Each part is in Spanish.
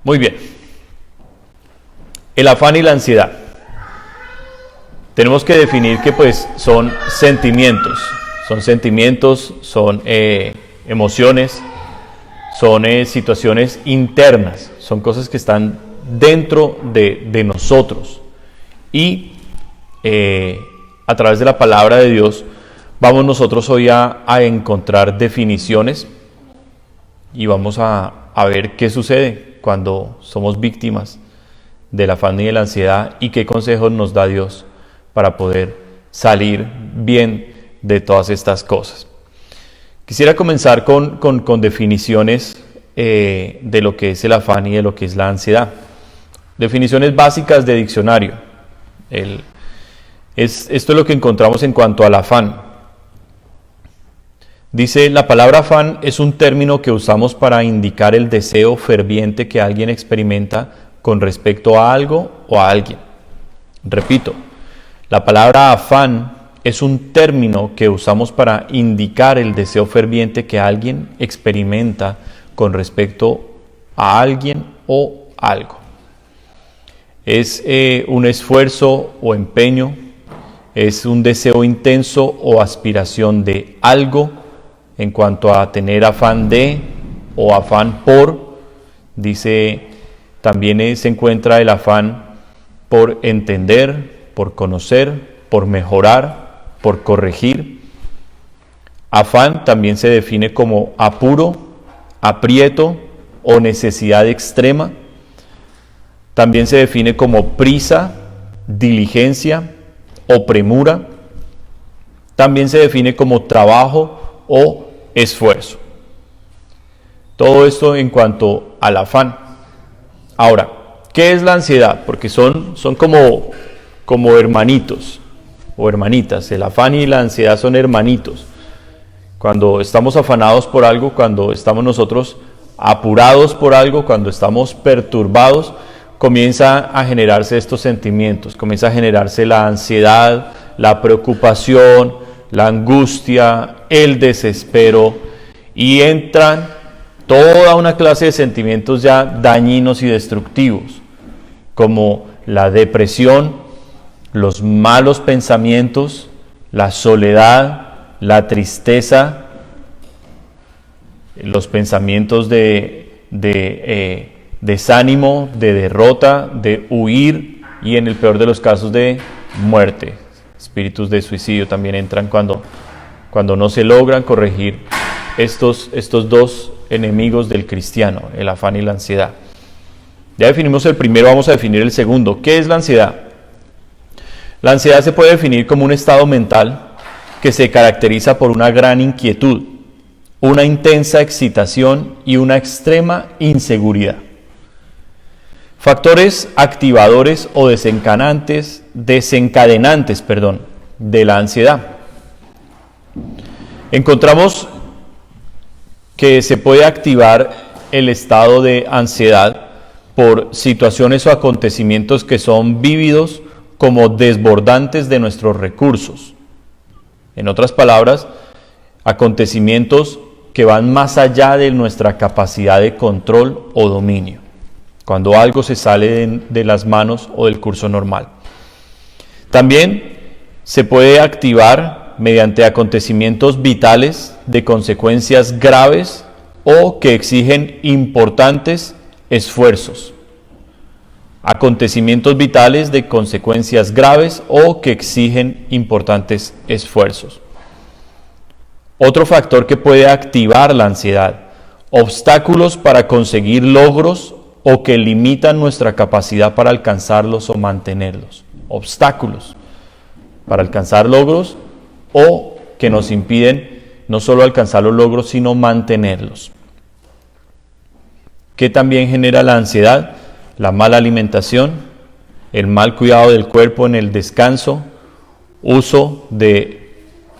Muy bien. El afán y la ansiedad. Tenemos que definir que pues son sentimientos, son emociones, son situaciones internas, son cosas que están dentro de nosotros. Y a través de la palabra de Dios vamos nosotros hoy a encontrar definiciones y vamos a ver qué sucede cuando somos víctimas del afán y de la ansiedad y qué consejos nos da Dios para poder salir bien de todas estas cosas. Quisiera comenzar con definiciones de lo que es el afán y de lo que es la ansiedad. Definiciones básicas de diccionario. Esto es lo que encontramos en cuanto al afán. Dice, la palabra afán es un término que usamos para indicar el deseo ferviente que alguien experimenta con respecto a algo o a alguien. Repito, la palabra afán es un término que usamos para indicar el deseo ferviente que alguien experimenta con respecto a alguien o algo. Es un esfuerzo o empeño, es un deseo intenso o aspiración de algo en cuanto a tener afán de o afán por. Dice, también se encuentra el afán por entender, por conocer, por mejorar, por corregir. Afán también se define como apuro, aprieto o necesidad extrema. También se define como prisa, diligencia o premura. También se define como trabajo o esfuerzo. Todo esto en cuanto al afán. Ahora, ¿qué es la ansiedad? Porque son como hermanitos o hermanitas. El afán y la ansiedad son hermanitos. Cuando estamos afanados por algo, cuando estamos nosotros apurados por algo, cuando estamos perturbados, comienza a generarse estos sentimientos, comienza a generarse la ansiedad, la preocupación, la angustia, el desespero, y entran toda una clase de sentimientos ya dañinos y destructivos, como la depresión, los malos pensamientos, la soledad, la tristeza, los pensamientos de desánimo, de derrota, de huir y en el peor de los casos de muerte. Espíritus de suicidio también entran cuando no se logran corregir estos dos enemigos del cristiano, el afán y la ansiedad. Ya definimos el primero, vamos a definir el segundo. ¿Qué es la ansiedad? La ansiedad se puede definir como un estado mental que se caracteriza por una gran inquietud, una intensa excitación y una extrema inseguridad. Factores activadores o desencadenantes de la ansiedad. Encontramos que se puede activar el estado de ansiedad por situaciones o acontecimientos que son vívidos como desbordantes de nuestros recursos. En otras palabras, acontecimientos que van más allá de nuestra capacidad de control o dominio, cuando algo se sale de las manos o del curso normal. También se puede activar mediante acontecimientos vitales de consecuencias graves o que exigen importantes esfuerzos. Acontecimientos vitales de consecuencias graves o que exigen importantes esfuerzos. Otro factor que puede activar la ansiedad: obstáculos para conseguir logros o que limitan nuestra capacidad para alcanzarlos o mantenerlos. Obstáculos para alcanzar logros o que nos impiden no solo alcanzar los logros, sino mantenerlos. ¿Qué también genera la ansiedad? La mala alimentación, el mal cuidado del cuerpo en el descanso, uso de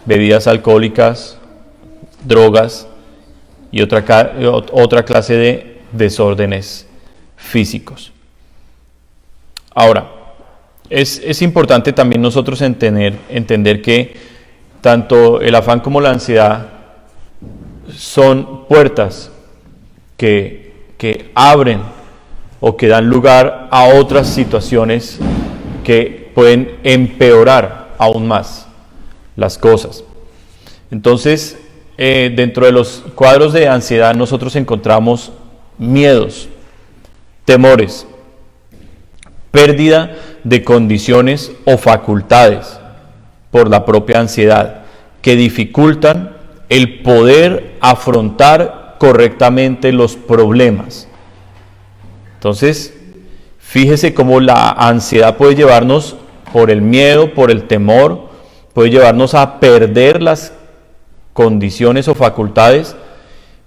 bebidas alcohólicas, drogas y otra clase de desórdenes físicos. Ahora, es importante también nosotros entender que tanto el afán como la ansiedad son puertas que abren o que dan lugar a otras situaciones que pueden empeorar aún más las cosas. Entonces, dentro de los cuadros de ansiedad nosotros encontramos miedos, temores, pérdida de condiciones o facultades por la propia ansiedad, que dificultan el poder afrontar correctamente los problemas. Entonces, fíjese cómo la ansiedad puede llevarnos, por el miedo, por el temor, puede llevarnos a perder las condiciones o facultades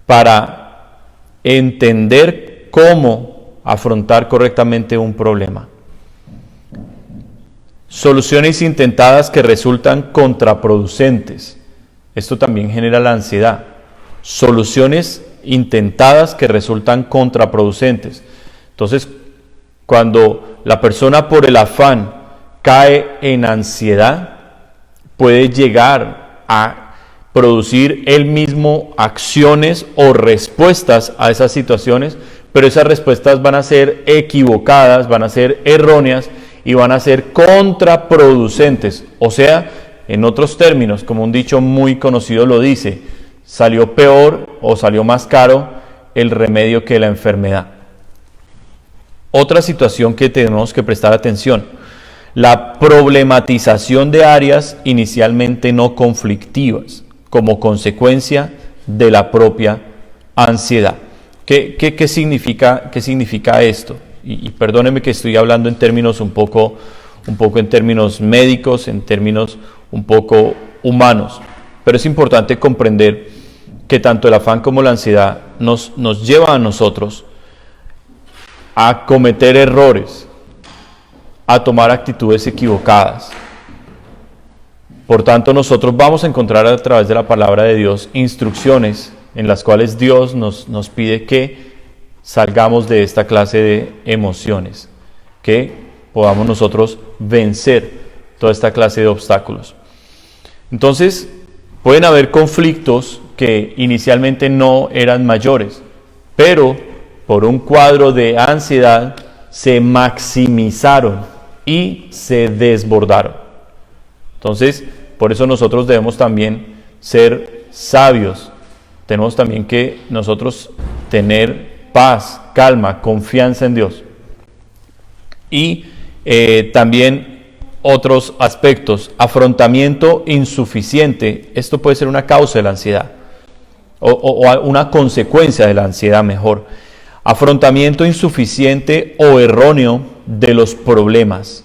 para entender cómo afrontar correctamente un problema. Soluciones intentadas que resultan contraproducentes. Esto también genera la ansiedad. Soluciones intentadas que resultan contraproducentes. Entonces, cuando la persona por el afán cae en ansiedad, puede llegar a producir él mismo acciones o respuestas a esas situaciones, pero esas respuestas van a ser equivocadas, van a ser erróneas y van a ser contraproducentes. O sea, en otros términos, como un dicho muy conocido lo dice, salió peor o salió más caro el remedio que la enfermedad. Otra situación que tenemos que prestar atención: la problematización de áreas inicialmente no conflictivas como consecuencia de la propia ansiedad. ¿Qué significa esto? Y perdónenme que estoy hablando en términos un poco en términos médicos, en términos un poco humanos, pero es importante comprender que tanto el afán como la ansiedad nos lleva a nosotros a cometer errores, a tomar actitudes equivocadas. Por tanto, nosotros vamos a encontrar a través de la palabra de Dios instrucciones en las cuales Dios nos pide que salgamos de esta clase de emociones, que podamos nosotros vencer toda esta clase de obstáculos. Entonces, pueden haber conflictos que inicialmente no eran mayores, pero por un cuadro de ansiedad se maximizaron y se desbordaron. Entonces, por eso nosotros debemos también ser sabios. Tenemos también que nosotros tener paz, calma, confianza en Dios. Y también otros aspectos: afrontamiento insuficiente. Esto puede ser una causa de la ansiedad o una consecuencia de la ansiedad, mejor. Afrontamiento insuficiente o erróneo de los problemas.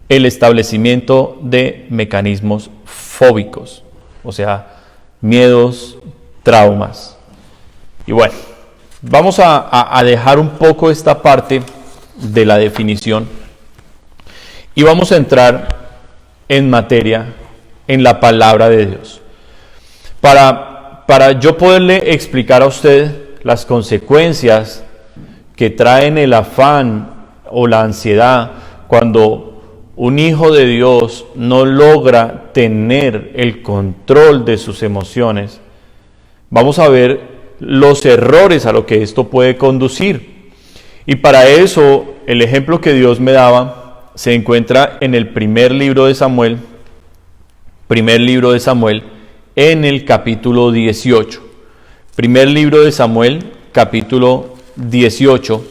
El establecimiento de mecanismos fóbicos, o sea, miedos, traumas. Y bueno, vamos a dejar un poco esta parte de la definición y vamos a entrar en materia, en la palabra de Dios. Para yo poderle explicar a usted las consecuencias que traen el afán o la ansiedad cuando un hijo de Dios no logra tener el control de sus emociones, vamos a ver los errores a lo que esto puede conducir. Y para eso, el ejemplo que Dios me daba se encuentra en el primer libro de Samuel, en el capítulo 18. Primer libro de Samuel, capítulo 18,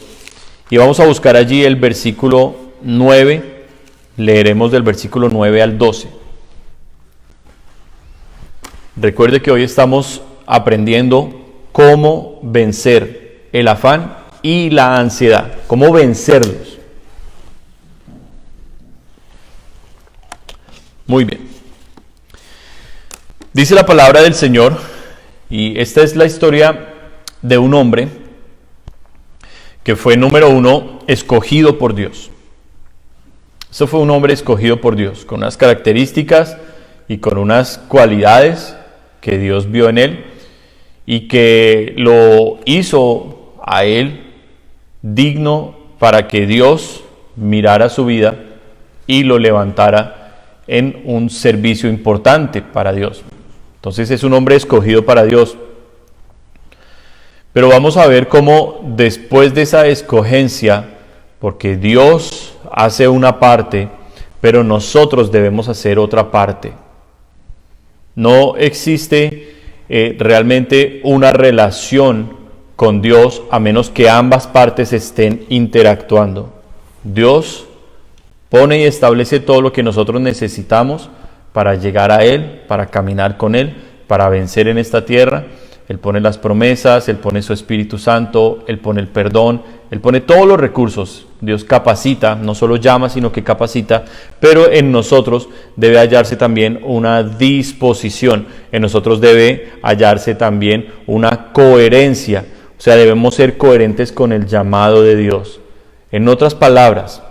y vamos a buscar allí el versículo 9, leeremos del versículo 9 al 12. Recuerde que hoy estamos aprendiendo cómo vencer el afán y la ansiedad, cómo vencerlos. Muy bien. Dice la palabra del Señor, y esta es la historia de un hombre que fue, número uno, escogido por Dios. Eso fue un hombre escogido por Dios, con unas características y con unas cualidades que Dios vio en él y que lo hizo a él digno para que Dios mirara su vida y lo levantara en un servicio importante para Dios. Entonces es un hombre escogido para Dios. Pero vamos a ver cómo después de esa escogencia, porque Dios hace una parte, pero nosotros debemos hacer otra parte. No existe realmente una relación con Dios a menos que ambas partes estén interactuando. Dios pone y establece todo lo que nosotros necesitamos para llegar a Él, para caminar con Él, para vencer en esta tierra. Él pone las promesas, Él pone su Espíritu Santo, Él pone el perdón, Él pone todos los recursos. Dios capacita, no solo llama, sino que capacita, pero en nosotros debe hallarse también una disposición, en nosotros debe hallarse también una coherencia, o sea, debemos ser coherentes con el llamado de Dios. En otras palabras,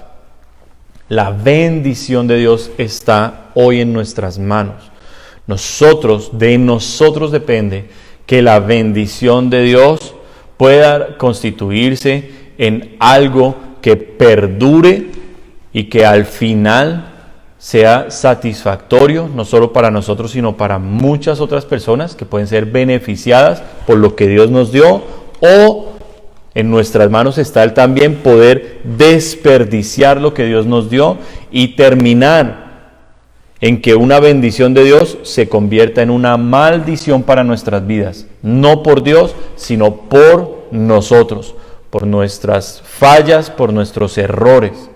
la bendición de Dios está hoy en nuestras manos. De nosotros depende que la bendición de Dios pueda constituirse en algo que perdure y que al final sea satisfactorio, no solo para nosotros, sino para muchas otras personas que pueden ser beneficiadas por lo que Dios nos dio, o en nuestras manos está el también poder desperdiciar lo que Dios nos dio y terminar en que una bendición de Dios se convierta en una maldición para nuestras vidas, no por Dios, sino por nosotros, por nuestras fallas, por nuestros errores.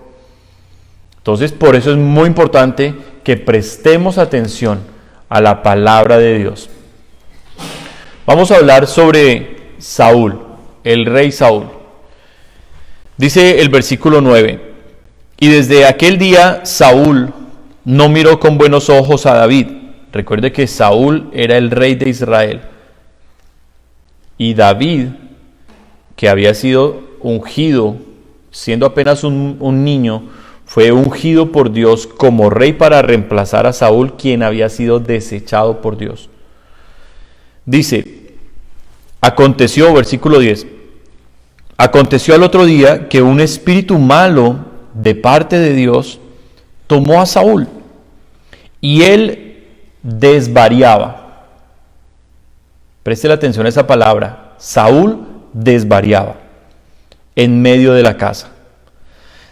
Entonces, por eso es muy importante que prestemos atención a la palabra de Dios. Vamos a hablar sobre Saúl, el rey Saúl. Dice el versículo 9: y desde aquel día Saúl no miró con buenos ojos a David. Recuerde que Saúl era el rey de Israel. Y David, que había sido ungido, siendo apenas un niño, fue ungido por Dios como rey para reemplazar a Saúl, quien había sido desechado por Dios. Dice, aconteció, versículo 10, aconteció al otro día que un espíritu malo de parte de Dios tomó a Saúl y él desvariaba. Preste la atención a esa palabra. Saúl desvariaba en medio de la casa.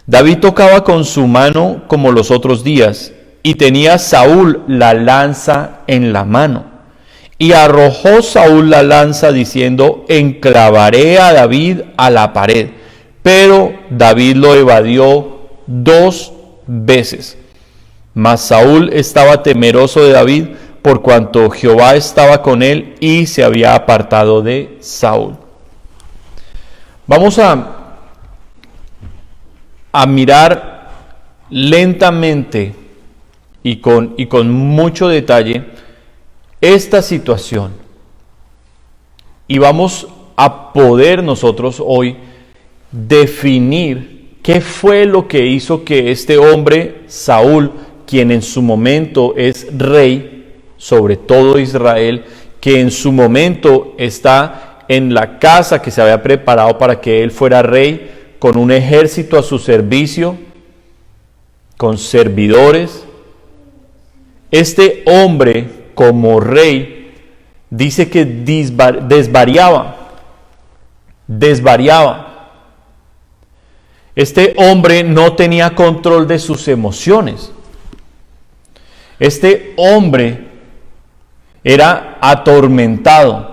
David tocaba con su mano como los otros días y tenía Saúl la lanza en la mano. Y arrojó Saúl la lanza diciendo, enclavaré a David a la pared. Pero David lo evadió 2 veces. Mas Saúl estaba temeroso de David por cuanto Jehová estaba con él y se había apartado de Saúl. Vamos a mirar lentamente y con mucho detalle esta situación. Y vamos a poder nosotros hoy definir qué fue lo que hizo que este hombre, Saúl, quien en su momento es rey sobre todo Israel, que en su momento está en la casa que se había preparado para que él fuera rey, con un ejército a su servicio, con servidores. Este hombre, como rey, dice que desvariaba. Este hombre no tenía control de sus emociones. Este hombre era atormentado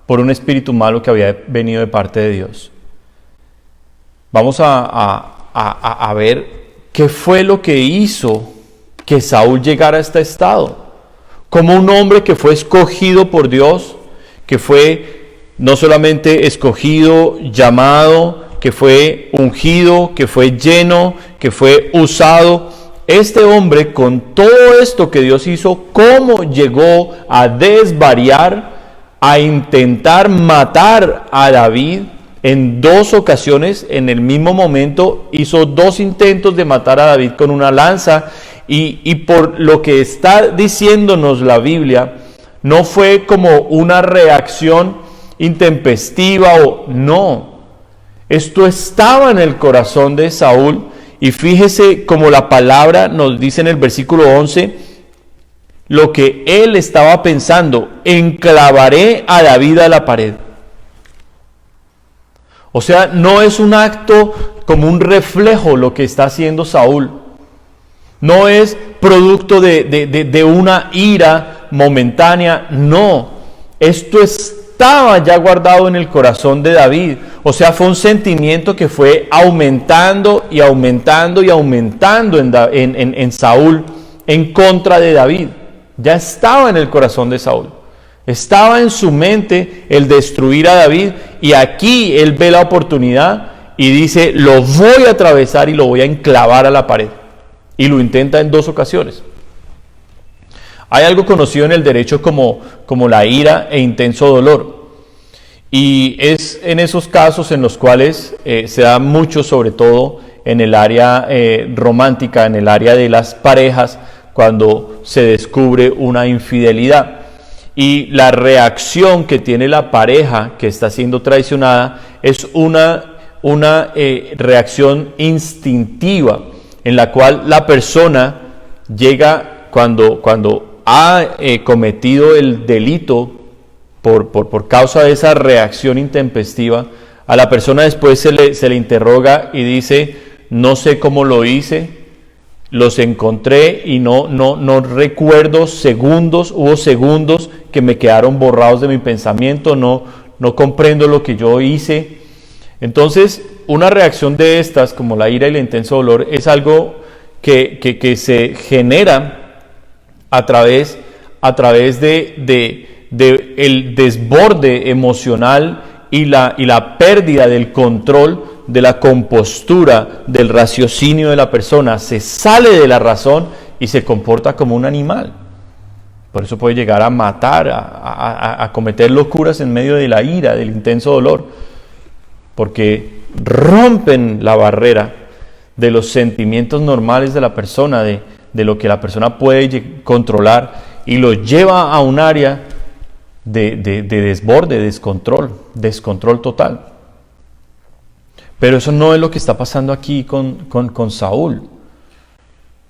por un espíritu malo que había venido de parte de Dios. Vamos a ver qué fue lo que hizo que Saúl llegara a este estado. Como un hombre que fue escogido por Dios, que fue no solamente escogido, llamado, que fue ungido, que fue lleno, que fue usado. Este hombre, con todo esto que Dios hizo, ¿cómo llegó a desvariar, a intentar matar a David? En 2 ocasiones, en el mismo momento, hizo 2 intentos de matar a David con una lanza. Y por lo que está diciéndonos la Biblia, no fue como una reacción intempestiva o no. Esto estaba en el corazón de Saúl. Y fíjese como la palabra nos dice en el versículo 11, lo que él estaba pensando: enclavaré a David a la pared. O sea, no es un acto como un reflejo lo que está haciendo Saúl. No es producto de una ira momentánea, no. Esto estaba ya guardado en el corazón de David. O sea, fue un sentimiento que fue aumentando y aumentando y aumentando en Saúl en contra de David. Ya estaba en el corazón de Saúl. Estaba en su mente el destruir a David, y aquí él ve la oportunidad y dice: lo voy a atravesar y lo voy a enclavar a la pared. Y lo intenta en 2 ocasiones. Hay algo conocido en el derecho como la ira e intenso dolor. Y es en esos casos en los cuales se da mucho, sobre todo en el área romántica, en el área de las parejas, cuando se descubre una infidelidad. Y la reacción que tiene la pareja que está siendo traicionada es una reacción instintiva, en la cual la persona llega cuando ha cometido el delito por causa de esa reacción intempestiva. A la persona después se le interroga y dice: no sé cómo lo hice, los encontré y no recuerdo segundos, hubo segundos que me quedaron borrados de mi pensamiento, no comprendo lo que yo hice. Entonces, una reacción de estas, como la ira y el intenso dolor, es algo que se genera a través de el desborde emocional y la pérdida del control, de la compostura, del raciocinio de la persona. Se sale de la razón y se comporta como un animal. Por eso puede llegar a matar, a cometer locuras en medio de la ira, del intenso dolor, porque rompen la barrera de los sentimientos normales de la persona, de lo que la persona puede controlar, y lo lleva a un área de desborde, descontrol total. Pero eso no es lo que está pasando aquí con Saúl.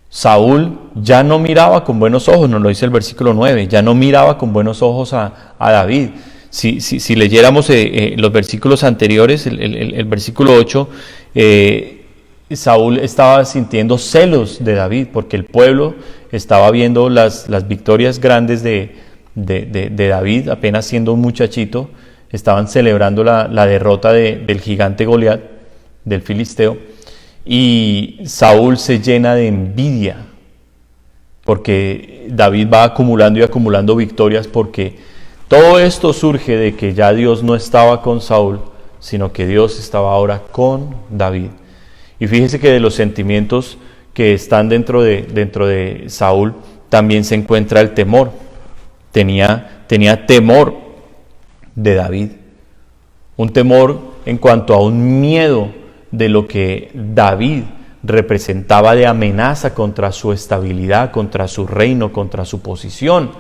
Saúl ya no miraba con buenos ojos, nos lo dice el versículo 9, ya no miraba con buenos ojos a David. Si leyéramos los versículos anteriores, el versículo 8, Saúl estaba sintiendo celos de David, porque el pueblo estaba viendo las victorias grandes de David, apenas siendo un muchachito. Estaban celebrando la derrota del gigante Goliat, del filisteo, y Saúl se llena de envidia, porque David va acumulando y acumulando victorias, porque todo esto surge de que ya Dios no estaba con Saúl, sino que Dios estaba ahora con David. Y fíjese que de los sentimientos que están dentro de Saúl también se encuentra el temor. Tenía temor de David, un temor en cuanto a un miedo de lo que David representaba de amenaza contra su estabilidad, contra su reino, contra su posición.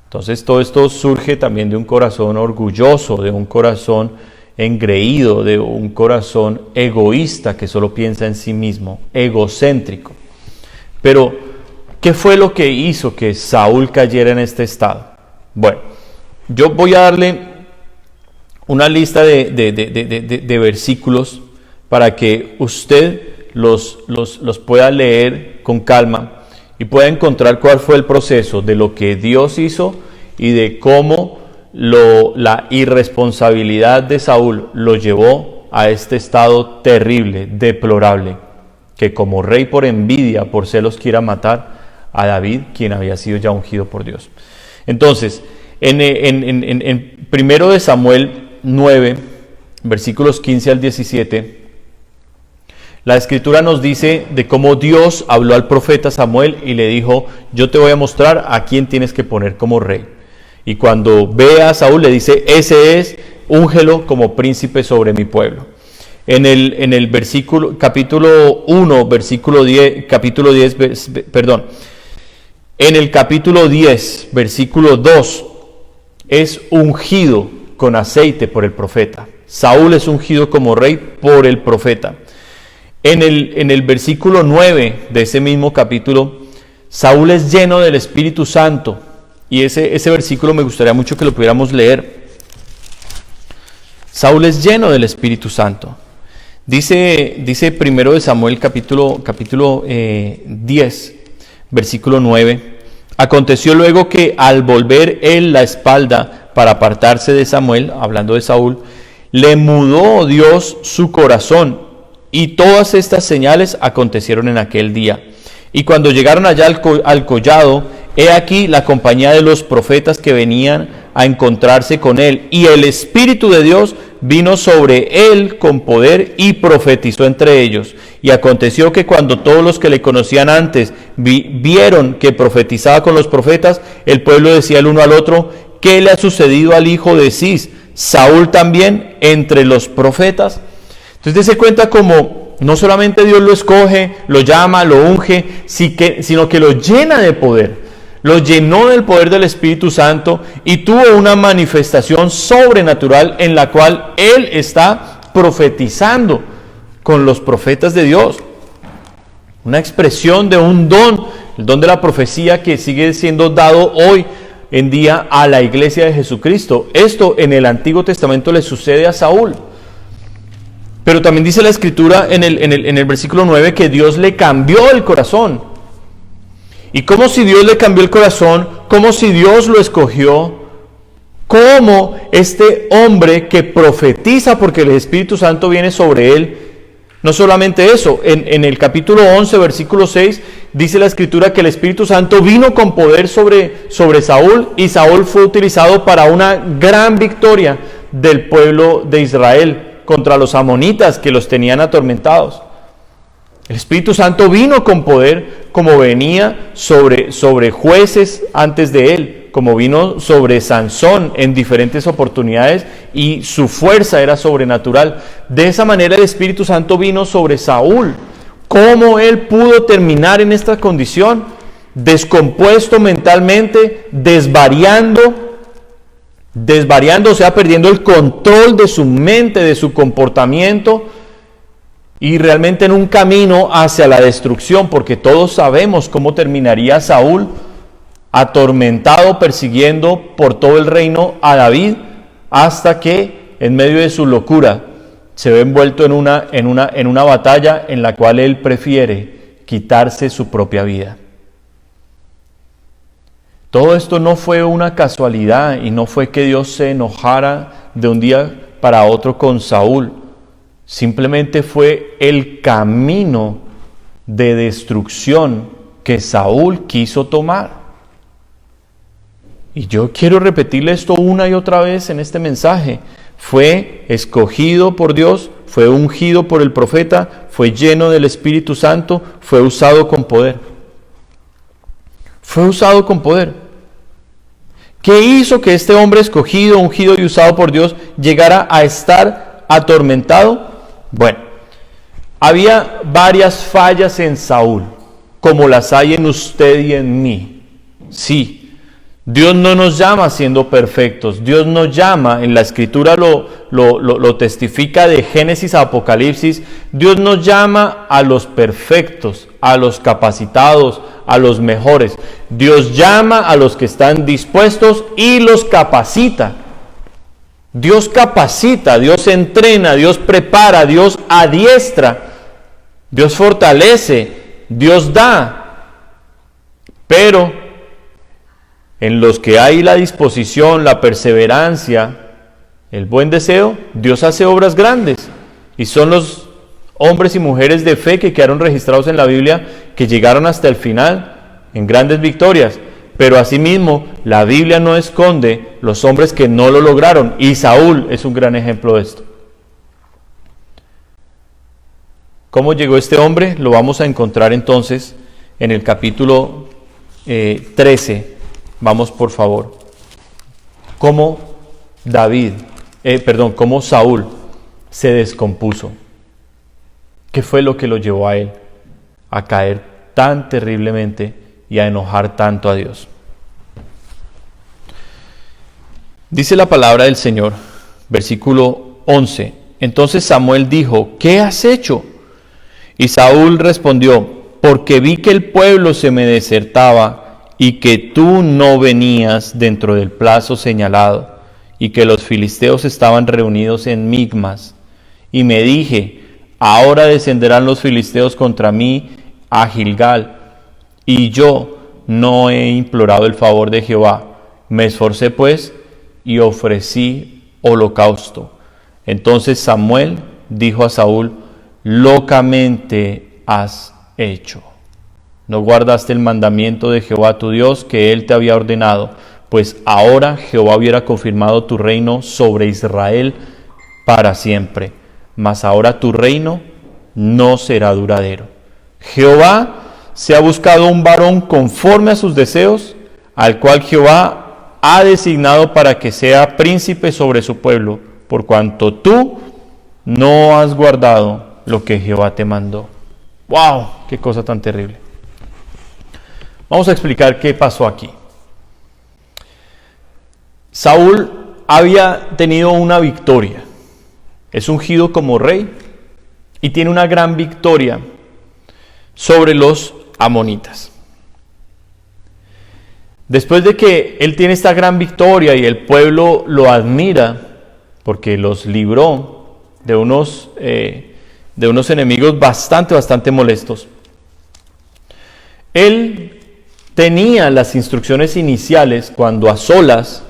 Entonces todo esto surge también de un corazón orgulloso, de un corazón engreído, de un corazón egoísta que solo piensa en sí mismo, egocéntrico. Pero, ¿qué fue lo que hizo que Saúl cayera en este estado? Bueno, yo voy a darle una lista de versículos para que usted los pueda leer con calma y pueda encontrar cuál fue el proceso de lo que Dios hizo y de cómo la irresponsabilidad de Saúl lo llevó a este estado terrible, deplorable, que como rey por envidia, por celos, quiera matar a David, quien había sido ya ungido por Dios. Entonces, en 1 Samuel 9, versículos 15 al 17, la Escritura nos dice de cómo Dios habló al profeta Samuel y le dijo: yo te voy a mostrar a quién tienes que poner como rey. Y cuando ve a Saúl le dice: ese es, úngelo como príncipe sobre mi pueblo. En el versículo, capítulo 1, versículo 10, capítulo 10, perdón. En el capítulo 10, versículo 2, es ungido con aceite por el profeta. Saúl es ungido como rey por el profeta. En el versículo 9 de ese mismo capítulo Saúl es lleno del Espíritu Santo. Y ese versículo me gustaría mucho que lo pudiéramos leer. Saúl es lleno del Espíritu Santo. Dice primero de Samuel capítulo 10, versículo 9. Aconteció luego que al volver él la espalda para apartarse de Samuel, hablando de Saúl, le mudó Dios su corazón, y todas estas señales acontecieron en aquel día. Y cuando llegaron allá al collado, he aquí la compañía de los profetas que venían a encontrarse con él, y el Espíritu de Dios vino sobre él con poder y profetizó entre ellos. Y aconteció que cuando todos los que le conocían antes vieron que profetizaba con los profetas, el pueblo decía el uno al otro: ¿qué le ha sucedido al hijo de Cis? ¿Saúl también entre los profetas? Entonces se cuenta como no solamente Dios lo escoge, lo llama, lo unge, sino que lo llena de poder. Lo llenó del poder del Espíritu Santo y tuvo una manifestación sobrenatural en la cual él está profetizando con los profetas de Dios. Una expresión de un don, el don de la profecía que sigue siendo dado hoy en día a la iglesia de Jesucristo. Esto en el Antiguo Testamento le sucede a Saúl. Pero también dice la Escritura en el versículo 9 que Dios le cambió el corazón. Y como si Dios le cambió el corazón, como si Dios lo escogió, como este hombre que profetiza porque el Espíritu Santo viene sobre él. No solamente eso, en el capítulo 11, versículo 6, dice la Escritura que el Espíritu Santo vino con poder sobre Saúl, y Saúl fue utilizado para una gran victoria del pueblo de Israel contra los amonitas que los tenían atormentados. El Espíritu Santo vino con poder, como venía sobre jueces antes de él, como vino sobre Sansón en diferentes oportunidades, y su fuerza era sobrenatural. De esa manera el Espíritu Santo vino sobre Saúl. ¿Cómo él pudo terminar en esta condición? Descompuesto mentalmente, desvariando, o sea, perdiendo el control de su mente, de su comportamiento, y realmente en un camino hacia la destrucción, porque todos sabemos cómo terminaría Saúl, atormentado, persiguiendo por todo el reino a David, hasta que en medio de su locura se ve envuelto en una batalla en la cual él prefiere quitarse su propia vida. Todo esto no fue una casualidad, y no fue que Dios se enojara de un día para otro con Saúl. Simplemente fue el camino de destrucción que Saúl quiso tomar. Y yo quiero repetirle esto una y otra vez en este mensaje. Fue escogido por Dios, fue ungido por el profeta, fue lleno del Espíritu Santo, fue usado con poder. Fue usado con poder. ¿Qué hizo que este hombre escogido, ungido y usado por Dios llegara a estar atormentado? Bueno, había varias fallas en Saúl, como las hay en usted y en mí. Sí, Dios no nos llama siendo perfectos. Dios nos llama, en la Escritura lo testifica de Génesis a Apocalipsis, Dios nos llama a los perfectos, a los capacitados, a los mejores. Dios llama a los que están dispuestos y los capacita. Dios capacita, Dios entrena, Dios prepara, Dios adiestra, Dios fortalece, Dios da. Pero en los que hay la disposición, la perseverancia, el buen deseo, Dios hace obras grandes. Y son los hombres y mujeres de fe que quedaron registrados en la Biblia, que llegaron hasta el final en grandes victorias. Pero asimismo, la Biblia no esconde los hombres que no lo lograron, y Saúl es un gran ejemplo de esto. ¿Cómo llegó este hombre? Lo vamos a encontrar entonces en el capítulo 13. Vamos, por favor. Cómo cómo Saúl se descompuso. ¿Qué fue lo que lo llevó a él a caer tan terriblemente y a enojar tanto a Dios? Dice la palabra del Señor, versículo 11. Entonces Samuel dijo: ¿qué has hecho? Y Saúl respondió: porque vi que el pueblo se me desertaba y que tú no venías dentro del plazo señalado, y que los filisteos estaban reunidos en Migmas. Y me dije, ahora descenderán los filisteos contra mí a Gilgal, y yo no he implorado el favor de Jehová. Me esforcé pues y ofrecí holocausto. Entonces Samuel dijo a Saúl, locamente has hecho. No guardaste el mandamiento de Jehová tu Dios que él te había ordenado, pues ahora Jehová hubiera confirmado tu reino sobre Israel para siempre, mas ahora tu reino no será duradero. Jehová se ha buscado un varón conforme a sus deseos, al cual Jehová ha designado para que sea príncipe sobre su pueblo, por cuanto tú no has guardado lo que Jehová te mandó. ¡Wow! ¡Qué cosa tan terrible! Vamos a explicar qué pasó aquí. Saúl había tenido una victoria. Es ungido como rey y tiene una gran victoria sobre los amonitas. Después de que él tiene esta gran victoria y el pueblo lo admira porque los libró de unos enemigos bastante molestos, él tenía las instrucciones iniciales cuando a solas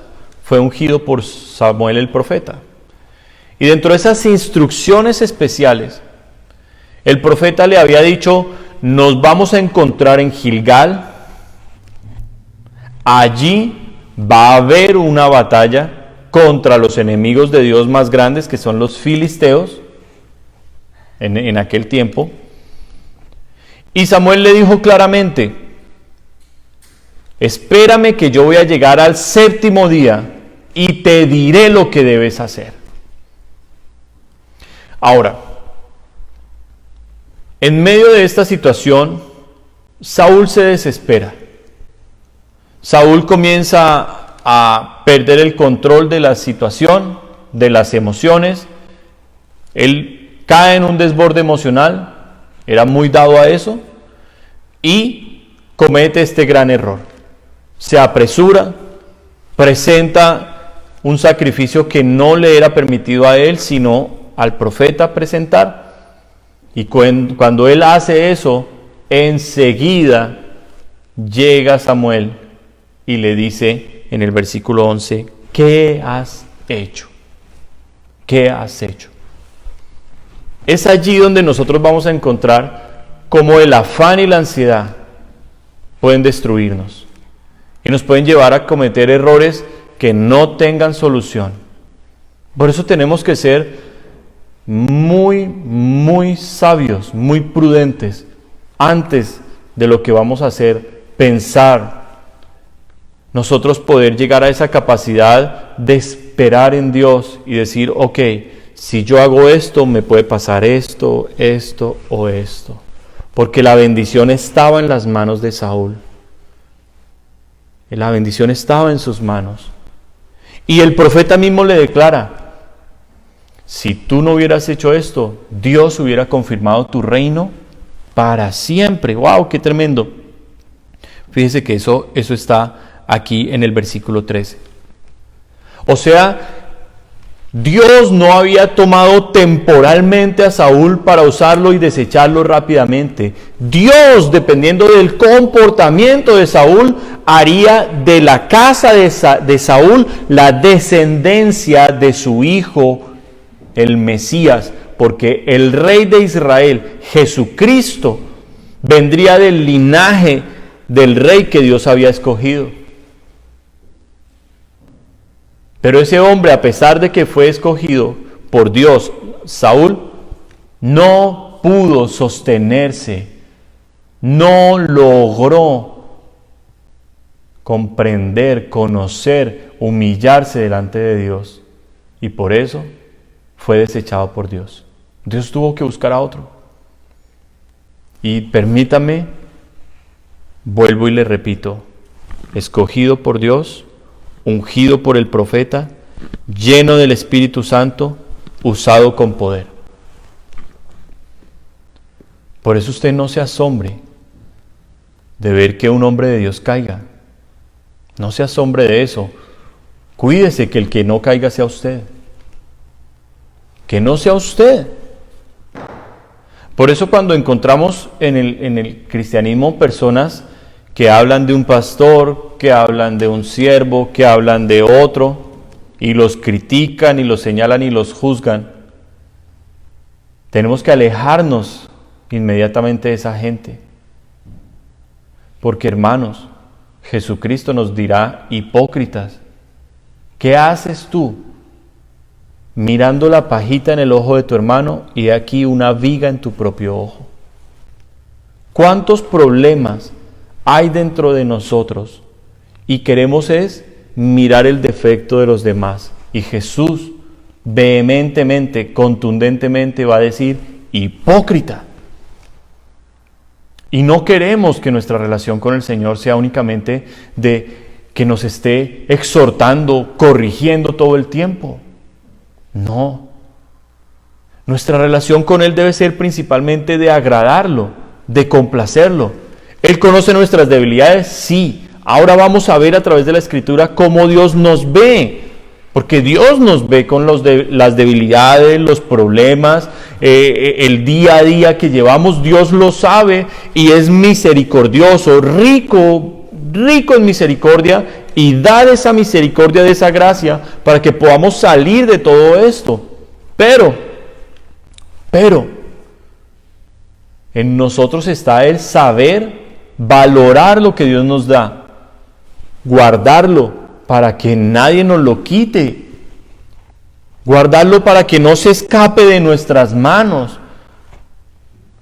fue ungido por Samuel el profeta. Y dentro de esas instrucciones especiales, el profeta le había dicho, nos vamos a encontrar en Gilgal, allí va a haber una batalla contra los enemigos de Dios más grandes, que son los filisteos, en aquel tiempo. Y Samuel le dijo claramente, espérame que yo voy a llegar al séptimo día y te diré lo que debes hacer. Ahora, en medio de esta situación, Saúl se desespera. Saúl comienza a perder el control de la situación, de las emociones. Él cae en un desborde emocional, era muy dado a eso, y comete este gran error. Se apresura, presenta un sacrificio que no le era permitido a él, sino al profeta presentar. Y cuando él hace eso, enseguida llega Samuel y le dice en el versículo 11, ¿qué has hecho? ¿Qué has hecho? Es allí donde nosotros vamos a encontrar cómo el afán y la ansiedad pueden destruirnos y nos pueden llevar a cometer errores que no tengan solución. Por eso tenemos que ser muy sabios, muy prudentes antes de lo que vamos a hacer, pensar, nosotros poder llegar a esa capacidad de esperar en Dios y decir, ok, si yo hago esto, me puede pasar esto o esto. Porque la bendición estaba en las manos de Saúl. La bendición estaba en sus manos. Y el profeta mismo le declara, si tú no hubieras hecho esto, Dios hubiera confirmado tu reino para siempre. ¡Wow! ¡Qué tremendo! Fíjese que eso está aquí en el versículo 13. O sea, Dios no había tomado temporalmente a Saúl para usarlo y desecharlo rápidamente. Dios, dependiendo del comportamiento de Saúl, haría de la casa de Saúl la descendencia de su hijo, el Mesías, porque el rey de Israel, Jesucristo, vendría del linaje del rey que Dios había escogido. Pero ese hombre, a pesar de que fue escogido por Dios, Saúl, no pudo sostenerse, no logró comprender, conocer, humillarse delante de Dios. Y por eso fue desechado por Dios. Dios tuvo que buscar a otro. Y permítame, vuelvo y le repito, escogido por Dios, ungido por el profeta, lleno del Espíritu Santo, usado con poder. Por eso usted no se asombre de ver que un hombre de Dios caiga. No se asombre de eso. Cuídese que el que no caiga sea usted. Que no sea usted. Por eso cuando encontramos en el cristianismo personas que hablan de un pastor, que hablan de un siervo, que hablan de otro, y los critican y los señalan y los juzgan, tenemos que alejarnos inmediatamente de esa gente. Porque hermanos, Jesucristo nos dirá: hipócritas, ¿qué haces tú mirando la pajita en el ojo de tu hermano y aquí una viga en tu propio ojo? ¿Cuántos problemas hay dentro de nosotros y queremos es mirar el defecto de los demás? Y Jesús vehementemente, contundentemente va a decir: hipócrita. Y no queremos que nuestra relación con el Señor sea únicamente de que nos esté exhortando, corrigiendo todo el tiempo. No. Nuestra relación con Él debe ser principalmente de agradarlo, de complacerlo. ¿Él conoce nuestras debilidades? Sí. Ahora vamos a ver a través de la Escritura cómo Dios nos ve. Porque Dios nos ve con las debilidades, los problemas, el día a día que llevamos. Dios lo sabe y es misericordioso, rico en misericordia, y dar esa misericordia de esa gracia para que podamos salir de todo esto. Pero, en nosotros está el saber valorar lo que Dios nos da, guardarlo para que nadie nos lo quite, guardarlo para que no se escape de nuestras manos.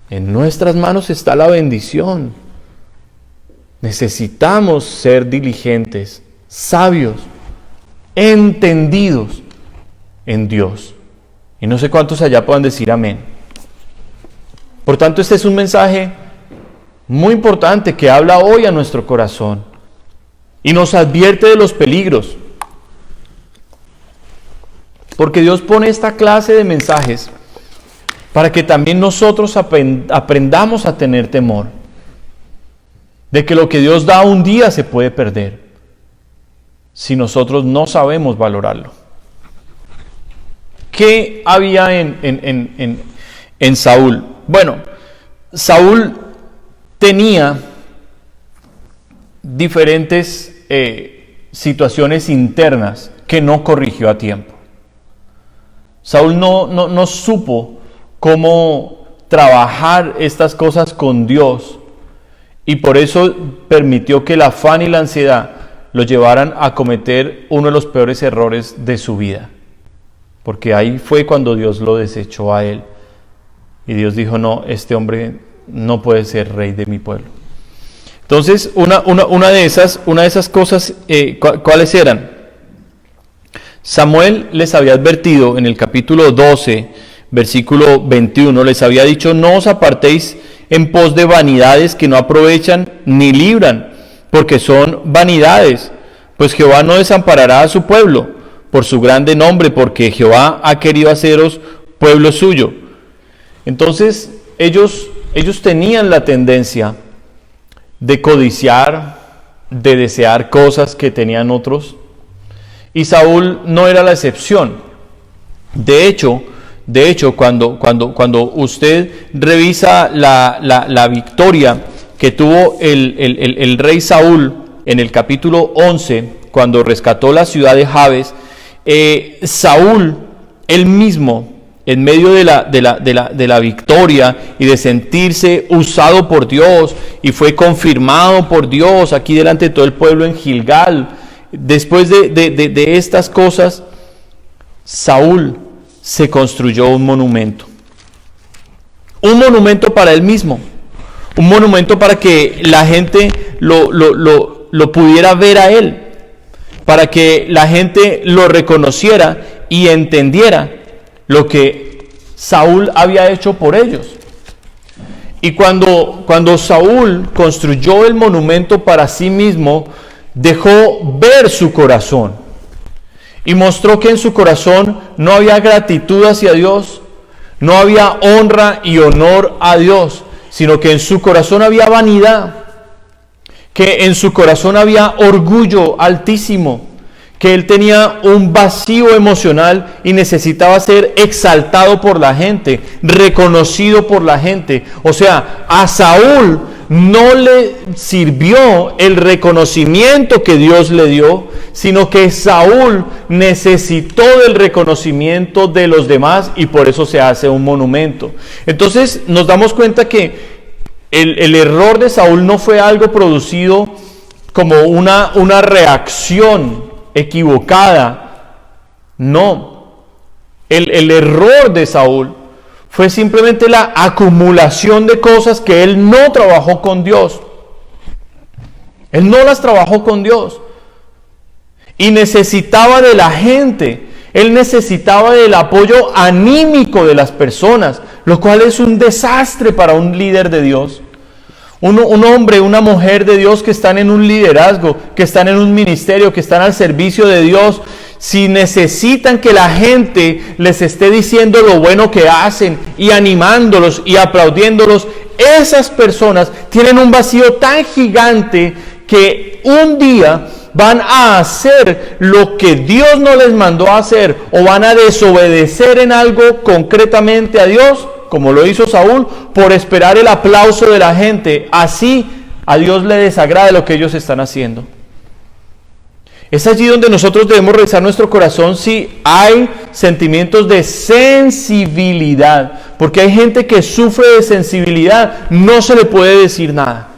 En nuestras manos está la bendición. Necesitamos ser diligentes, sabios, entendidos en Dios. Y no sé cuántos allá puedan decir amén. Por tanto, este es un mensaje muy importante que habla hoy a nuestro corazón y nos advierte de los peligros. Porque Dios pone esta clase de mensajes para que también nosotros aprendamos a tener temor de que lo que Dios da un día se puede perder si nosotros no sabemos valorarlo. ¿Qué había en Saúl? Bueno, Saúl tenía diferentes situaciones internas que no corrigió a tiempo. Saúl no supo cómo trabajar estas cosas con Dios, y por eso permitió que el afán y la ansiedad lo llevaran a cometer uno de los peores errores de su vida. Porque ahí fue cuando Dios lo desechó a él. Y Dios dijo: no, este hombre no puede ser rey de mi pueblo. Entonces, una de esas cosas, ¿cuáles eran? Samuel les había advertido en el capítulo 12, versículo 21, les había dicho: no os apartéis en pos de vanidades que no aprovechan ni libran, porque son vanidades, pues Jehová no desamparará a su pueblo por su grande nombre, porque Jehová ha querido haceros pueblo suyo. Entonces, ellos tenían la tendencia de codiciar, de desear cosas que tenían otros, y Saúl no era la excepción. De hecho, cuando usted revisa la victoria que tuvo el rey Saúl en el capítulo 11, cuando rescató la ciudad de Jabes, Saúl, él mismo, en medio de la victoria y de sentirse usado por Dios, y fue confirmado por Dios aquí delante de todo el pueblo en Gilgal, después de estas cosas, Saúl se construyó un monumento para él mismo, un monumento para que la gente lo pudiera ver a él, para que la gente lo reconociera y entendiera lo que Saúl había hecho por ellos. Y cuando Saúl construyó el monumento para sí mismo, dejó ver su corazón y mostró que en su corazón no había gratitud hacia Dios, no había honra y honor a Dios, sino que en su corazón había vanidad. que en su corazón había orgullo altísimo, que él tenía un vacío emocional y necesitaba ser exaltado por la gente, reconocido por la gente. O sea, a Saúl no le sirvió el reconocimiento que Dios le dio, sino que Saúl necesitó del reconocimiento de los demás y por eso se hace un monumento. Entonces nos damos cuenta que el error de Saúl no fue algo producido como una reacción equivocada. No. El error de Saúl fue simplemente la acumulación de cosas que él no trabajó con Dios. Él no las trabajó con Dios. Y necesitaba de la gente. Él necesitaba del apoyo anímico de las personas, lo cual es un desastre para un líder de Dios. Un hombre, una mujer de Dios que están en un liderazgo, que están en un ministerio, que están al servicio de Dios, si necesitan que la gente les esté diciendo lo bueno que hacen y animándolos y aplaudiéndolos, esas personas tienen un vacío tan gigante que un día van a hacer lo que Dios no les mandó a hacer o van a desobedecer en algo concretamente a Dios, como lo hizo Saúl, por esperar el aplauso de la gente. Así a Dios le desagrada lo que ellos están haciendo. Es allí donde nosotros debemos revisar nuestro corazón si hay sentimientos de sensibilidad, porque hay gente que sufre de sensibilidad, no se le puede decir nada.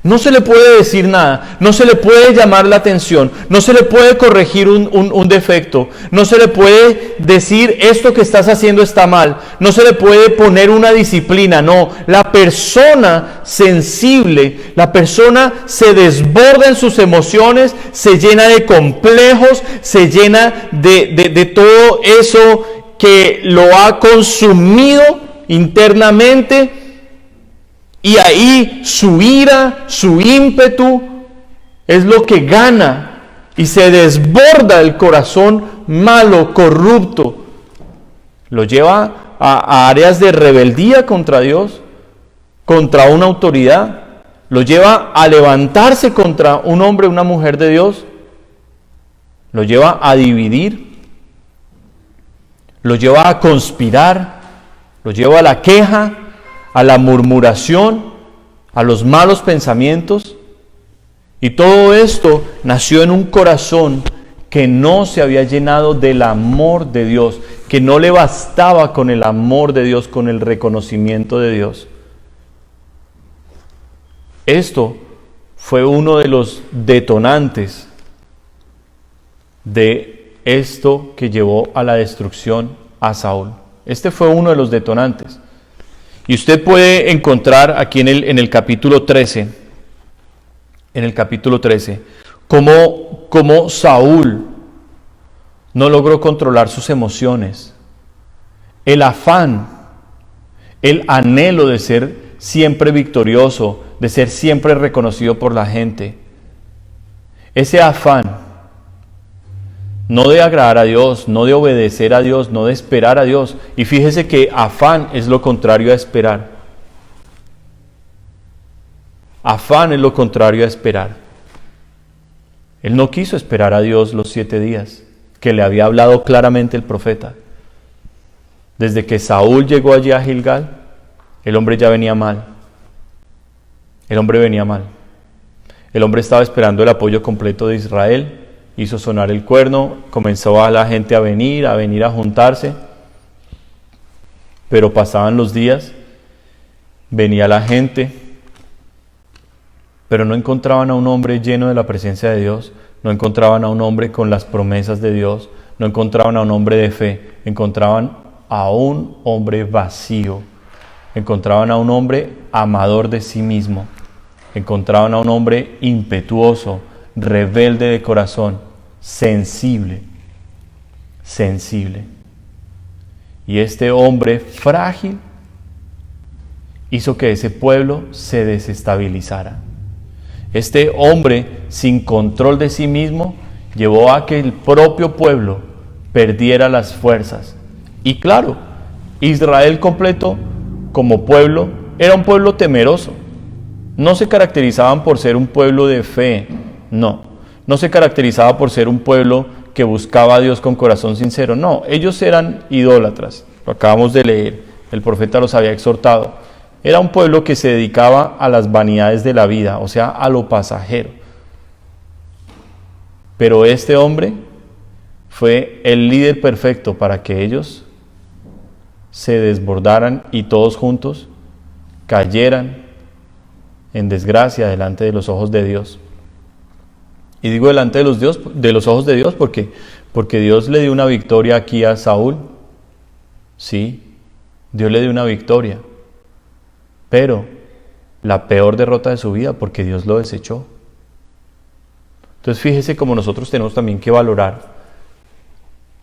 No se le puede decir nada, no se le puede llamar la atención, no se le puede corregir un defecto, no se le puede decir esto que estás haciendo está mal, no se le puede poner una disciplina, no. La persona sensible, la persona se desborda en sus emociones, se llena de complejos, se llena de todo eso que lo ha consumido internamente. Y ahí su ira, su ímpetu es lo que gana y se desborda el corazón malo, corrupto. Lo lleva a áreas de rebeldía contra Dios, contra una autoridad. Lo lleva a levantarse contra un hombre, una mujer de Dios. Lo lleva a dividir. Lo lleva a conspirar. Lo lleva a la queja, a la murmuración, a los malos pensamientos. Y todo esto nació en un corazón que no se había llenado del amor de Dios, que no le bastaba con el amor de Dios, con el reconocimiento de Dios. Esto fue uno de los detonantes de esto que llevó a la destrucción a Saúl. Este fue uno de los detonantes. Y usted puede encontrar aquí en el capítulo 13, cómo Saúl no logró controlar sus emociones. El afán, el anhelo de ser siempre victorioso, de ser siempre reconocido por la gente. Ese afán, no de agradar a Dios, no de obedecer a Dios, no de esperar a Dios. Y fíjese que afán es lo contrario a esperar. Afán es lo contrario a esperar. Él no quiso esperar a Dios los 7 días, que le había hablado claramente el profeta. Desde que Saúl llegó allí a Gilgal, el hombre ya venía mal. El hombre venía mal. El hombre estaba esperando el apoyo completo de Israel. Hizo sonar el cuerno, comenzó a la gente a venir a juntarse, pero pasaban los días, venía la gente, pero no encontraban a un hombre lleno de la presencia de Dios, no encontraban a un hombre con las promesas de Dios, no encontraban a un hombre de fe, encontraban a un hombre vacío, encontraban a un hombre amador de sí mismo, encontraban a un hombre impetuoso, rebelde de corazón, sensible. Y este hombre frágil hizo que ese pueblo se desestabilizara. Este hombre sin control de sí mismo llevó a que el propio pueblo perdiera las fuerzas. Y claro, Israel completo como pueblo era un pueblo temeroso. No se caracterizaban por ser un pueblo de fe, no se caracterizaba por ser un pueblo que buscaba a Dios con corazón sincero, no, ellos eran idólatras, lo acabamos de leer, el profeta los había exhortado. Era un pueblo que se dedicaba a las vanidades de la vida, o sea, a lo pasajero. Pero este hombre fue el líder perfecto para que ellos se desbordaran y todos juntos cayeran en desgracia delante de los ojos de Dios. Y digo delante de los ojos de Dios porque Dios le dio una victoria aquí a Saúl. Sí, Dios le dio una victoria, pero la peor derrota de su vida porque Dios lo desechó. Entonces fíjese cómo nosotros tenemos también que valorar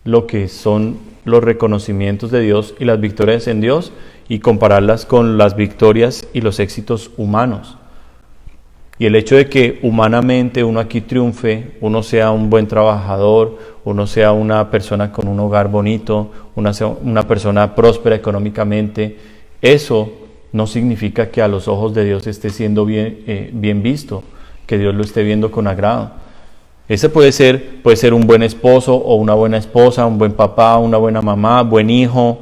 lo que son los reconocimientos de Dios y las victorias en Dios y compararlas con las victorias y los éxitos humanos. Y el hecho de que humanamente uno aquí triunfe, uno sea un buen trabajador, uno sea una persona con un hogar bonito, una persona próspera económicamente, eso no significa que a los ojos de Dios esté siendo bien visto, que Dios lo esté viendo con agrado. Ese puede ser un buen esposo o una buena esposa, un buen papá, una buena mamá, buen hijo,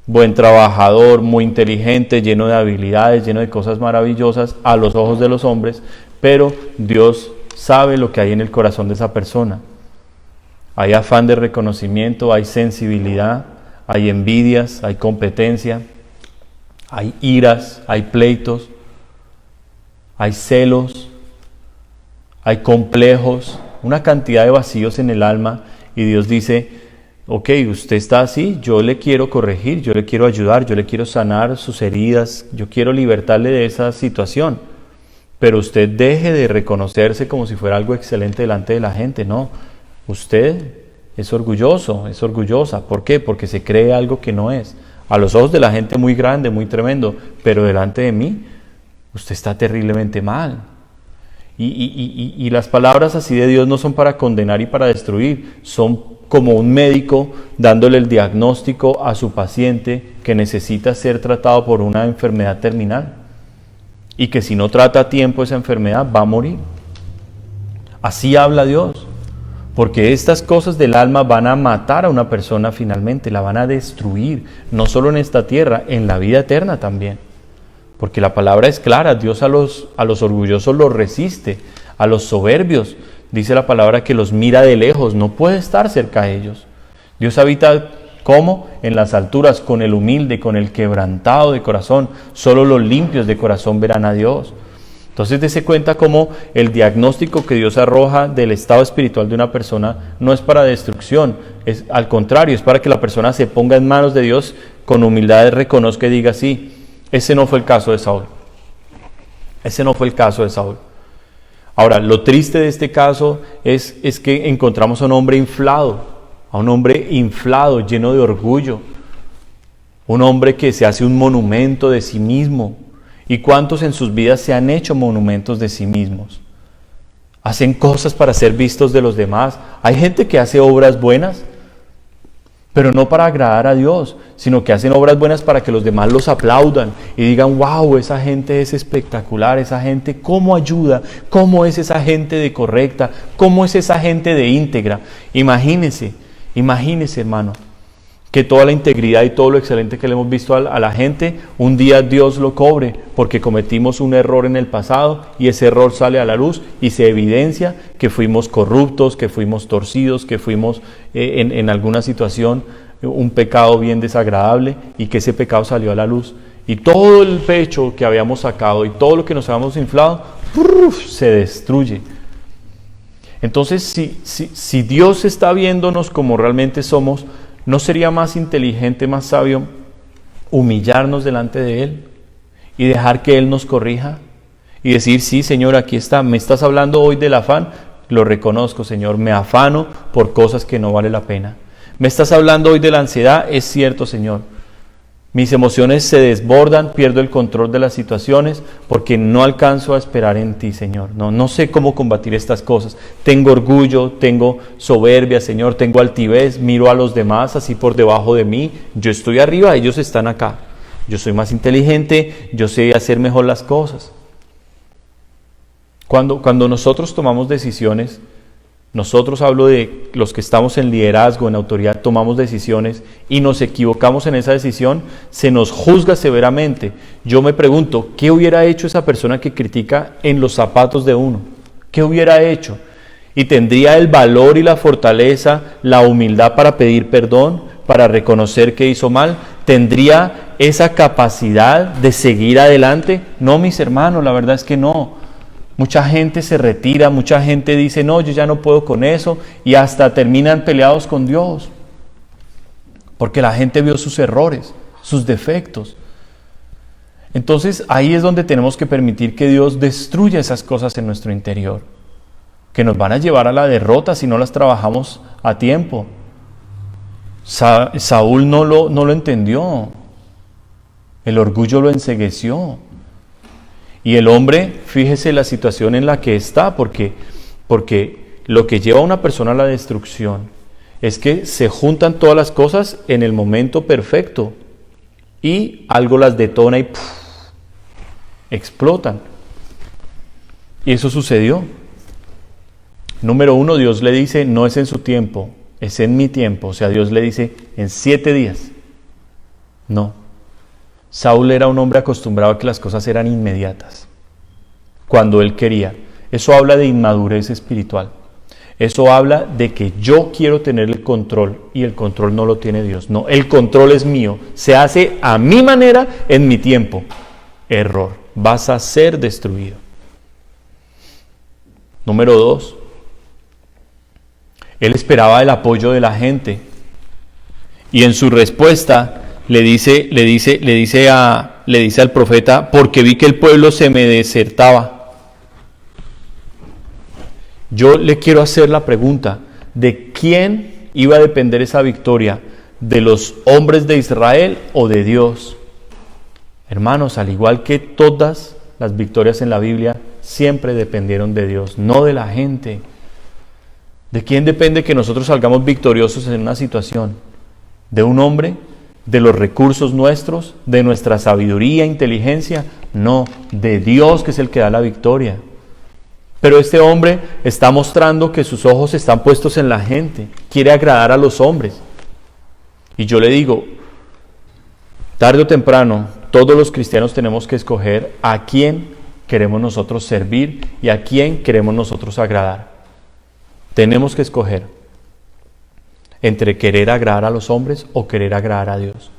buen trabajador, muy inteligente, lleno de habilidades, lleno de cosas maravillosas a los ojos de los hombres, pero Dios sabe lo que hay en el corazón de esa persona. Hay afán de reconocimiento, hay sensibilidad, hay envidias, hay competencia, hay iras, hay pleitos, hay celos, hay complejos, una cantidad de vacíos en el alma, y Dios dice: ok, usted está así, yo le quiero corregir, yo le quiero ayudar, yo le quiero sanar sus heridas, yo quiero libertarle de esa situación, pero usted deje de reconocerse como si fuera algo excelente delante de la gente. No, usted es orgulloso, es orgullosa. ¿Por qué? Porque se cree algo que no es. A los ojos de la gente muy grande, muy tremendo, pero delante de mí, usted está terriblemente mal. Y las palabras así de Dios no son para condenar y para destruir, son como un médico dándole el diagnóstico a su paciente que necesita ser tratado por una enfermedad terminal y que si no trata a tiempo esa enfermedad va a morir. Así habla Dios, porque estas cosas del alma van a matar a una persona finalmente, la van a destruir, no solo en esta tierra, en la vida eterna también. Porque la palabra es clara, Dios a los orgullosos los resiste, a los soberbios, dice la palabra que los mira de lejos, no puede estar cerca de ellos. Dios habita, ¿cómo? En las alturas, con el humilde, con el quebrantado de corazón. Solo los limpios de corazón verán a Dios. Entonces dése cuenta cómo el diagnóstico que Dios arroja del estado espiritual de una persona no es para destrucción, es al contrario, es para que la persona se ponga en manos de Dios, con humildad reconozca y diga: sí, ese no fue el caso de Saúl. Ese no fue el caso de Saúl. Ahora, lo triste de este caso es que encontramos a un hombre inflado, lleno de orgullo, un hombre que se hace un monumento de sí mismo. ¿Y cuántos en sus vidas se han hecho monumentos de sí mismos? Hacen cosas para ser vistos de los demás. Hay gente que hace obras buenas, pero no para agradar a Dios, sino que hacen obras buenas para que los demás los aplaudan y digan: wow, esa gente es espectacular, esa gente cómo ayuda, cómo es esa gente de correcta, cómo es esa gente de íntegra. Imagínese hermano, que toda la integridad y todo lo excelente que le hemos visto a la gente, un día Dios lo cobre porque cometimos un error en el pasado y ese error sale a la luz y se evidencia que fuimos corruptos, que fuimos torcidos, que fuimos en alguna situación un pecado bien desagradable y que ese pecado salió a la luz. Y todo el pecho que habíamos sacado y todo lo que nos habíamos inflado, se destruye. Entonces, si Dios está viéndonos como realmente somos, ¿no sería más inteligente, más sabio humillarnos delante de Él y dejar que Él nos corrija? Y decir: sí, Señor, aquí está, me estás hablando hoy del afán, lo reconozco, Señor, me afano por cosas que no vale la pena. Me estás hablando hoy de la ansiedad, es cierto, Señor. Mis emociones se desbordan, pierdo el control de las situaciones porque no alcanzo a esperar en ti, Señor. No sé cómo combatir estas cosas. Tengo orgullo, tengo soberbia, Señor, tengo altivez, miro a los demás así por debajo de mí. Yo estoy arriba, ellos están acá. Yo soy más inteligente, yo sé hacer mejor las cosas. Cuando nosotros tomamos decisiones, nosotros, hablo de los que estamos en liderazgo, en autoridad, tomamos decisiones y nos equivocamos en esa decisión, se nos juzga severamente. Yo me pregunto, ¿qué hubiera hecho esa persona que critica en los zapatos de uno? ¿Qué hubiera hecho? Y tendría el valor y la fortaleza, la humildad para pedir perdón, para reconocer que hizo mal. ¿Tendría esa capacidad de seguir adelante? No, mis hermanos, la verdad es que no. Mucha gente se retira, mucha gente dice, no, yo ya no puedo con eso, y hasta terminan peleados con Dios. Porque la gente vio sus errores, sus defectos. Entonces ahí es donde tenemos que permitir que Dios destruya esas cosas en nuestro interior, que nos van a llevar a la derrota si no las trabajamos a tiempo. Saúl no lo entendió, el orgullo lo encegueció. Y el hombre, fíjese la situación en la que está, porque lo que lleva a una persona a la destrucción es que se juntan todas las cosas en el momento perfecto y algo las detona y ¡puf!, explotan. Y eso sucedió. Número 1, Dios le dice, no es en su tiempo, es en mi tiempo. O sea, Dios le dice, en 7 días. No. Saúl era un hombre acostumbrado a que las cosas eran inmediatas, cuando él quería. Eso habla de inmadurez espiritual. Eso habla de que yo quiero tener el control y el control no lo tiene Dios. No, el control es mío. Se hace a mi manera, en mi tiempo. Error. Vas a ser destruido. Número 2. Él esperaba el apoyo de la gente. Y en su respuesta le dice al profeta, porque vi que el pueblo se me desertaba. Yo le quiero hacer la pregunta, ¿de quién iba a depender esa victoria? ¿De los hombres de Israel o de Dios? Hermanos, al igual que todas las victorias en la Biblia, siempre dependieron de Dios, no de la gente. ¿De quién depende que nosotros salgamos victoriosos en una situación? ¿De un hombre? ¿De los recursos nuestros? ¿De nuestra sabiduría, inteligencia? No, de Dios, que es el que da la victoria. Pero este hombre está mostrando que sus ojos están puestos en la gente, quiere agradar a los hombres. Y yo le digo, tarde o temprano, todos los cristianos tenemos que escoger a quién queremos nosotros servir y a quién queremos nosotros agradar. Tenemos que escoger entre querer agradar a los hombres o querer agradar a Dios.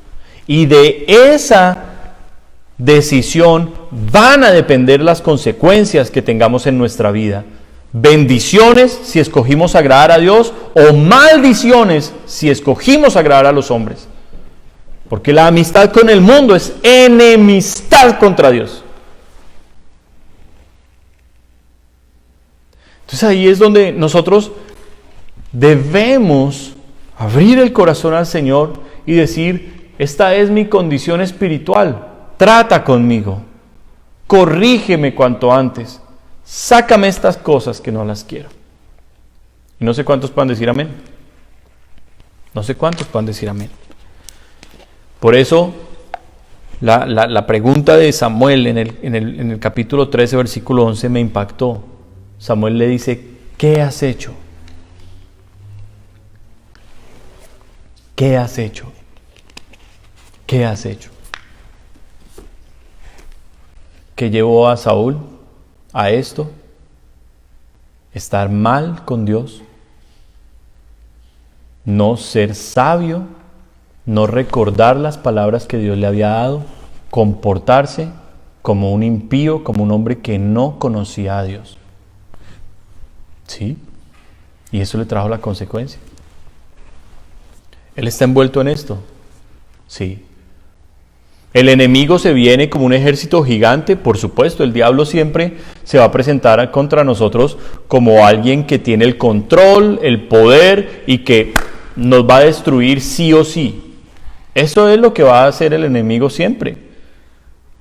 Y de esa decisión van a depender las consecuencias que tengamos en nuestra vida. Bendiciones si escogimos agradar a Dios, o maldiciones si escogimos agradar a los hombres. Porque la amistad con el mundo es enemistad contra Dios. Entonces ahí es donde nosotros debemos abrir el corazón al Señor y decir, esta es mi condición espiritual, trata conmigo, corrígeme cuanto antes, sácame estas cosas que no las quiero. Y no sé cuántos puedan decir amén. No sé cuántos puedan decir amén. Por eso, la pregunta de Samuel en el capítulo 13, versículo 11 me impactó. Samuel le dice, ¿qué has hecho? ¿Qué has hecho? ¿Qué has hecho? ¿Qué llevó a Saúl a esto? Estar mal con Dios, no ser sabio, no recordar las palabras que Dios le había dado, comportarse como un impío, como un hombre que no conocía a Dios. ¿Sí? Y eso le trajo la consecuencia. ¿Él está envuelto en esto? Sí. ¿El enemigo se viene como un ejército gigante? Por supuesto, el diablo siempre se va a presentar contra nosotros como alguien que tiene el control, el poder y que nos va a destruir sí o sí. Eso es lo que va a hacer el enemigo siempre.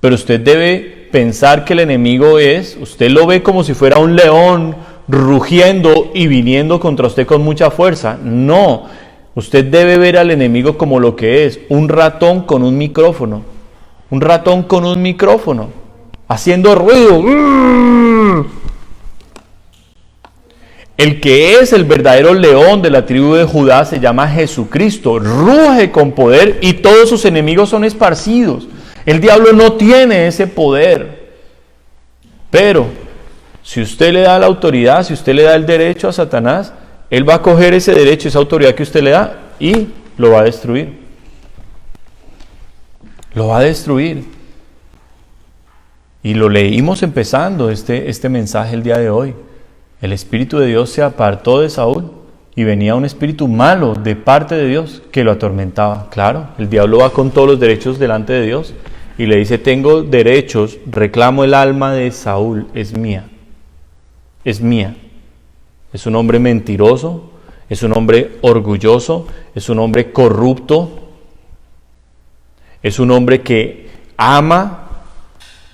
Pero usted debe pensar que el enemigo usted lo ve como si fuera un león rugiendo y viniendo contra usted con mucha fuerza. No, usted debe ver al enemigo como lo que es, un ratón con un micrófono. Un ratón con un micrófono, haciendo ruido. El que es el verdadero león de la tribu de Judá se llama Jesucristo, ruge con poder y todos sus enemigos son esparcidos. El diablo no tiene ese poder. Pero si usted le da la autoridad, si usted le da el derecho a Satanás, él va a coger ese derecho, esa autoridad que usted le da y lo va a destruir. Lo va a destruir. Y lo leímos empezando este mensaje el día de hoy. El Espíritu de Dios se apartó de Saúl y venía un espíritu malo de parte de Dios que lo atormentaba. Claro, el diablo va con todos los derechos delante de Dios y le dice: tengo derechos, reclamo el alma de Saúl, es mía. Es mía. Es un hombre mentiroso, es un hombre orgulloso, es un hombre corrupto, es un hombre que ama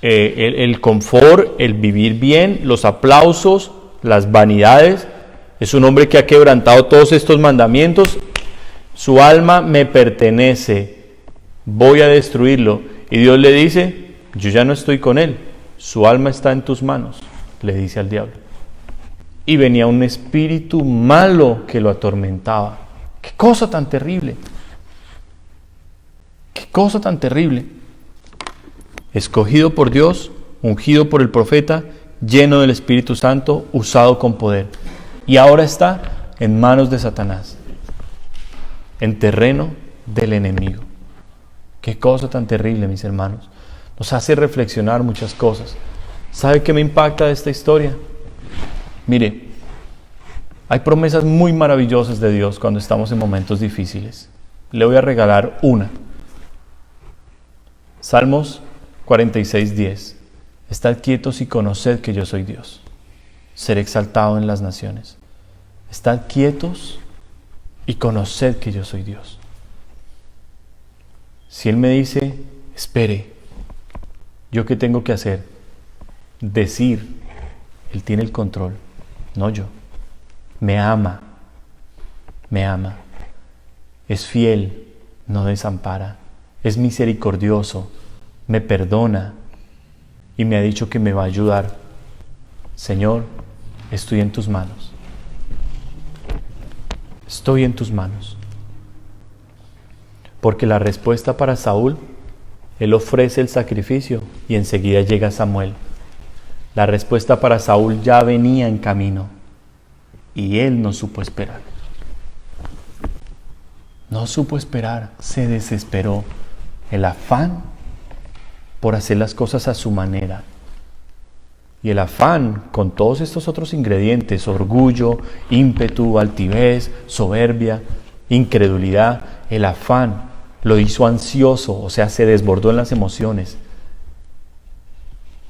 el confort, el vivir bien, los aplausos, las vanidades. Es un hombre que ha quebrantado todos estos mandamientos. Su alma me pertenece, voy a destruirlo. Y Dios le dice: yo ya no estoy con él, su alma está en tus manos, le dice al diablo. Y venía un espíritu malo que lo atormentaba. ¡Qué cosa tan terrible! ¡Qué cosa tan terrible! Escogido por Dios, ungido por el profeta, lleno del Espíritu Santo, usado con poder. Y ahora está en manos de Satanás, en terreno del enemigo. ¡Qué cosa tan terrible, mis hermanos! Nos hace reflexionar muchas cosas. ¿Sabe qué me impacta de esta historia? Mire, hay promesas muy maravillosas de Dios cuando estamos en momentos difíciles. Le voy a regalar una. Salmos 46:10. Estad quietos y conoced que yo soy Dios. Ser exaltado en las naciones. Estad quietos y conoced que yo soy Dios. Si Él me dice: espere, ¿yo qué tengo que hacer? Decir: Él tiene el control, no yo. Me ama, es fiel, no desampara, es misericordioso, me perdona y me ha dicho que me va a ayudar. Señor, estoy en tus manos. Estoy en tus manos. Porque la respuesta para Saúl, él ofrece el sacrificio y enseguida llega Samuel. La respuesta para Saúl ya venía en camino. Y él no supo esperar. No supo esperar, se desesperó. El afán por hacer las cosas a su manera. Y el afán con todos estos otros ingredientes: orgullo, ímpetu, altivez, soberbia, incredulidad. El afán lo hizo ansioso, o sea, se desbordó en las emociones.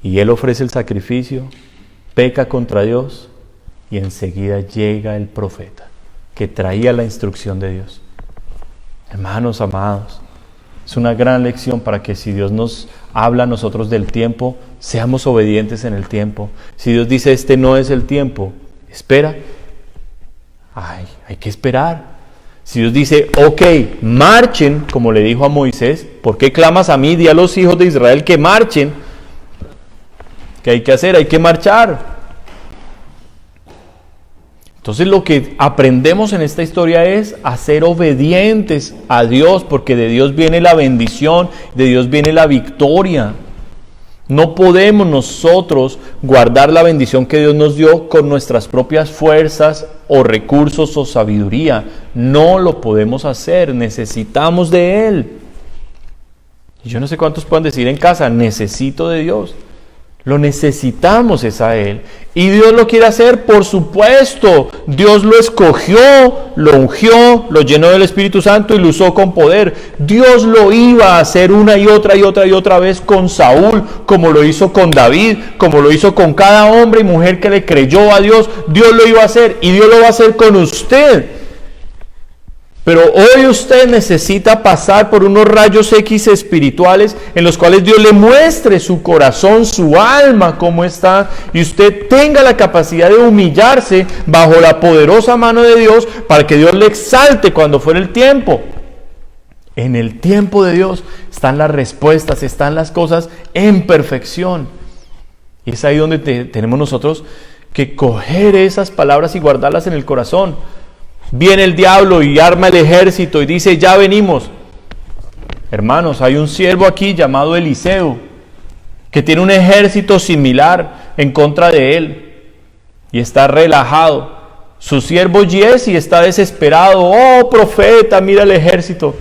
Y él ofrece el sacrificio, peca contra Dios. Y enseguida llega el profeta que traía la instrucción de Dios. Hermanos amados, es una gran lección para que si Dios nos habla a nosotros del tiempo, seamos obedientes en el tiempo. Si Dios dice: este no es el tiempo, espera. Hay que esperar. Si Dios dice: ok, marchen, como le dijo a Moisés: ¿por qué clamas a mí? Di a los hijos de Israel que marchen. ¿Qué hay que hacer? Hay que marchar. Entonces lo que aprendemos en esta historia es a ser obedientes a Dios, porque de Dios viene la bendición, de Dios viene la victoria. No podemos nosotros guardar la bendición que Dios nos dio con nuestras propias fuerzas o recursos o sabiduría. No lo podemos hacer, necesitamos de Él. Y yo no sé cuántos puedan decir en casa: necesito de Dios. Lo necesitamos es a Él. Y Dios lo quiere hacer, por supuesto. Dios lo escogió, lo ungió, lo llenó del Espíritu Santo y lo usó con poder. Dios lo iba a hacer una y otra vez con Saúl, como lo hizo con David, como lo hizo con cada hombre y mujer que le creyó a Dios. Dios lo iba a hacer y Dios lo va a hacer con usted. Pero hoy usted necesita pasar por unos rayos X espirituales en los cuales Dios le muestre su corazón, su alma, cómo está, y usted tenga la capacidad de humillarse bajo la poderosa mano de Dios para que Dios le exalte cuando fuera el tiempo. En el tiempo de Dios están las respuestas, están las cosas en perfección. Y es ahí donde tenemos nosotros que coger esas palabras y guardarlas en el corazón. Viene el diablo y arma el ejército y dice, ya venimos. Hermanos, hay un siervo aquí llamado Eliseo, que tiene un ejército similar en contra de él, y está relajado. Su siervo Giesi está desesperado. Oh, profeta, mira el ejército.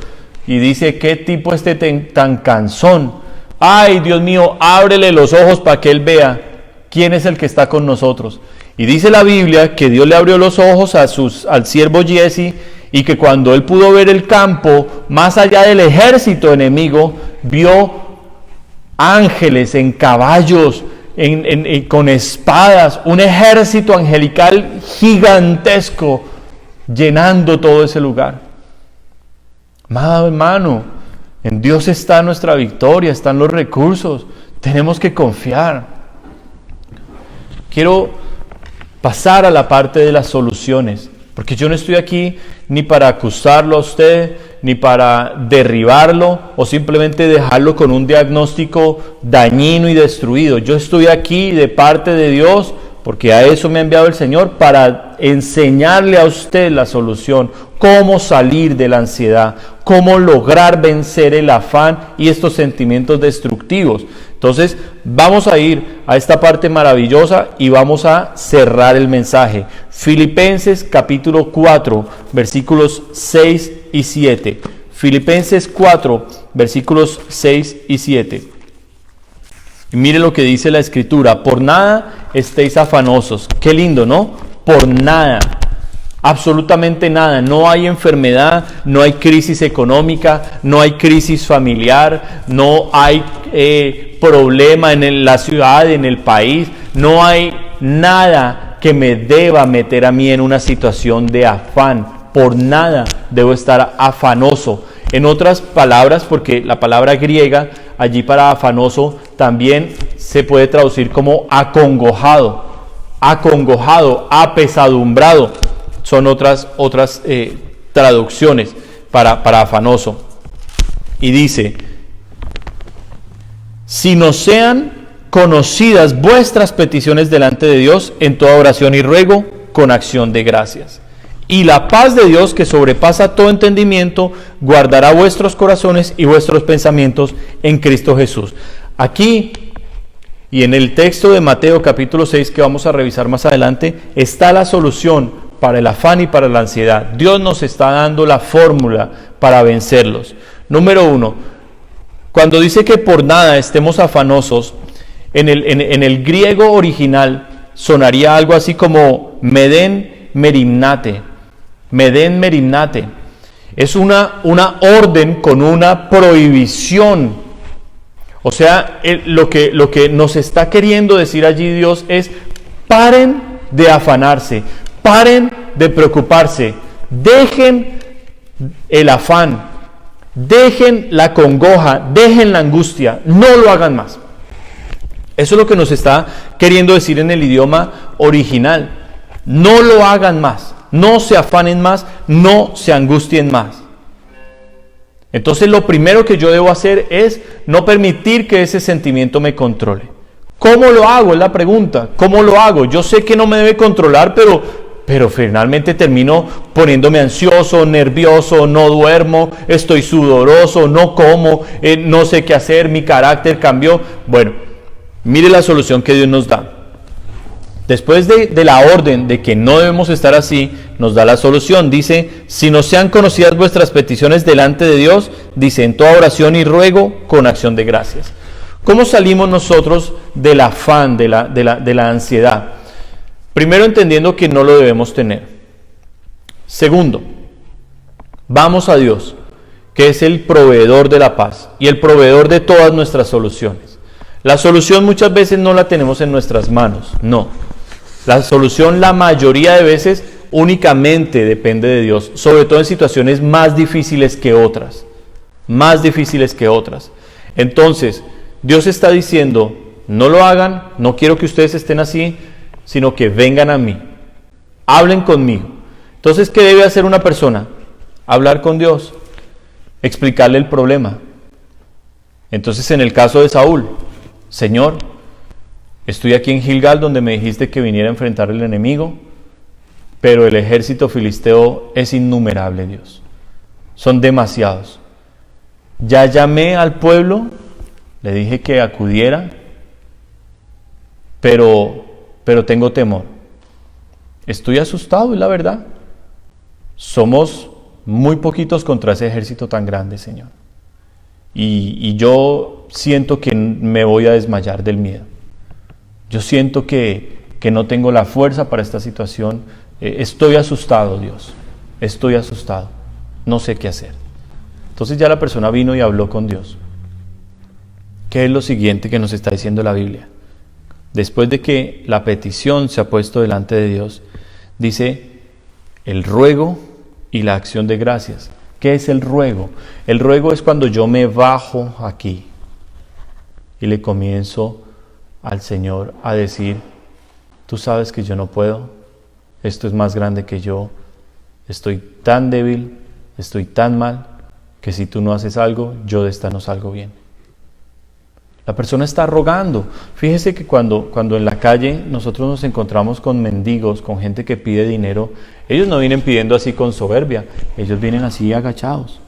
Y dice, ¿qué tipo tan cansón? Ay, Dios mío, ábrele los ojos para que él vea quién es el que está con nosotros. Y dice la Biblia que Dios le abrió los ojos al siervo Giesi, y que cuando él pudo ver el campo, más allá del ejército enemigo, vio ángeles en caballos, con espadas, un ejército angelical gigantesco llenando todo ese lugar. Amado hermano, en Dios está nuestra victoria, están los recursos, tenemos que confiar. Quiero pasar a la parte de las soluciones, porque yo no estoy aquí ni para acusarlo a usted, ni para derribarlo o simplemente dejarlo con un diagnóstico dañino y destruido. Yo estoy aquí de parte de Dios, porque a eso me ha enviado el Señor, para enseñarle a usted la solución, cómo salir de la ansiedad, cómo lograr vencer el afán y estos sentimientos destructivos. Entonces, vamos a ir a esta parte maravillosa y vamos a cerrar el mensaje. Filipenses capítulo 4, versículos 6 y 7. Filipenses 4, versículos 6 y 7. Y mire lo que dice la Escritura: por nada estéis afanosos. Qué lindo, ¿no? Por nada. Absolutamente nada. No hay enfermedad, no hay crisis económica, no hay crisis familiar, no hay problema en la ciudad, en el país, no hay nada que me deba meter a mí en una situación de afán. Por nada debo estar afanoso. En otras palabras, porque la palabra griega allí para afanoso también se puede traducir como acongojado, apesadumbrado. Son otras traducciones para afanoso. Y dice: si no sean conocidas vuestras peticiones delante de Dios en toda oración y ruego con acción de gracias. Y la paz de Dios, que sobrepasa todo entendimiento, guardará vuestros corazones y vuestros pensamientos en Cristo Jesús. Aquí y en el texto de Mateo capítulo 6, que vamos a revisar más adelante, está la solución para el afán y para la ansiedad. Dios nos está dando la fórmula para vencerlos. Número 1, cuando dice que por nada estemos afanosos, en el griego original sonaría algo así como meden merimnate. Meden merimnate. Es una orden con una prohibición. O sea, lo que nos está queriendo decir allí Dios es: paren de afanarse, paren de preocuparse, dejen el afán, dejen la congoja, dejen la angustia, no lo hagan más. Eso es lo que nos está queriendo decir en el idioma original. No lo hagan más, no se afanen más, no se angustien más. Entonces lo primero que yo debo hacer es no permitir que ese sentimiento me controle. ¿Cómo lo hago? Es la pregunta. ¿Cómo lo hago? Yo sé que no me debe controlar, pero finalmente termino poniéndome ansioso, nervioso, no duermo, estoy sudoroso, no como, no sé qué hacer, mi carácter cambió. Bueno, mire la solución que Dios nos da. Después de la orden de que no debemos estar así, nos da la solución. Dice: si no sean conocidas vuestras peticiones delante de Dios, dice, en toda oración y ruego con acción de gracias. ¿Cómo salimos nosotros del afán, de la ansiedad? Primero, entendiendo que no lo debemos tener. Segundo, vamos a Dios, que es el proveedor de la paz y el proveedor de todas nuestras soluciones. La solución muchas veces no la tenemos en nuestras manos, no. La solución la mayoría de veces únicamente depende de Dios, sobre todo en situaciones más difíciles que otras. Entonces, Dios está diciendo: no lo hagan, no quiero que ustedes estén así, sino que vengan a mí, hablen conmigo. Entonces, ¿qué debe hacer una persona? Hablar con Dios, explicarle el problema. Entonces, en el caso de Saúl: Señor, Estoy aquí en Gilgal, donde me dijiste que viniera a enfrentar al enemigo, pero el ejército filisteo es innumerable, Dios. Son demasiados. Ya llamé al pueblo, le dije que acudiera, pero tengo temor. Estoy asustado, es la verdad. Somos muy poquitos contra ese ejército tan grande, Señor. Y yo siento que me voy a desmayar del miedo. Yo siento que no tengo la fuerza para esta situación. Estoy asustado, Dios. Estoy asustado. No sé qué hacer. Entonces ya la persona vino y habló con Dios. ¿Qué es lo siguiente que nos está diciendo la Biblia? Después de que la petición se ha puesto delante de Dios, dice el ruego y la acción de gracias. ¿Qué es el ruego? El ruego es cuando yo me bajo aquí y le comienzo al Señor a decir: tú sabes que yo no puedo, esto es más grande que yo, estoy tan débil, estoy tan mal, que si tú no haces algo, yo de esta no salgo bien. La persona está rogando. Fíjese que cuando en la calle nosotros nos encontramos con mendigos, con gente que pide dinero, ellos no vienen pidiendo así con soberbia, ellos vienen así agachados.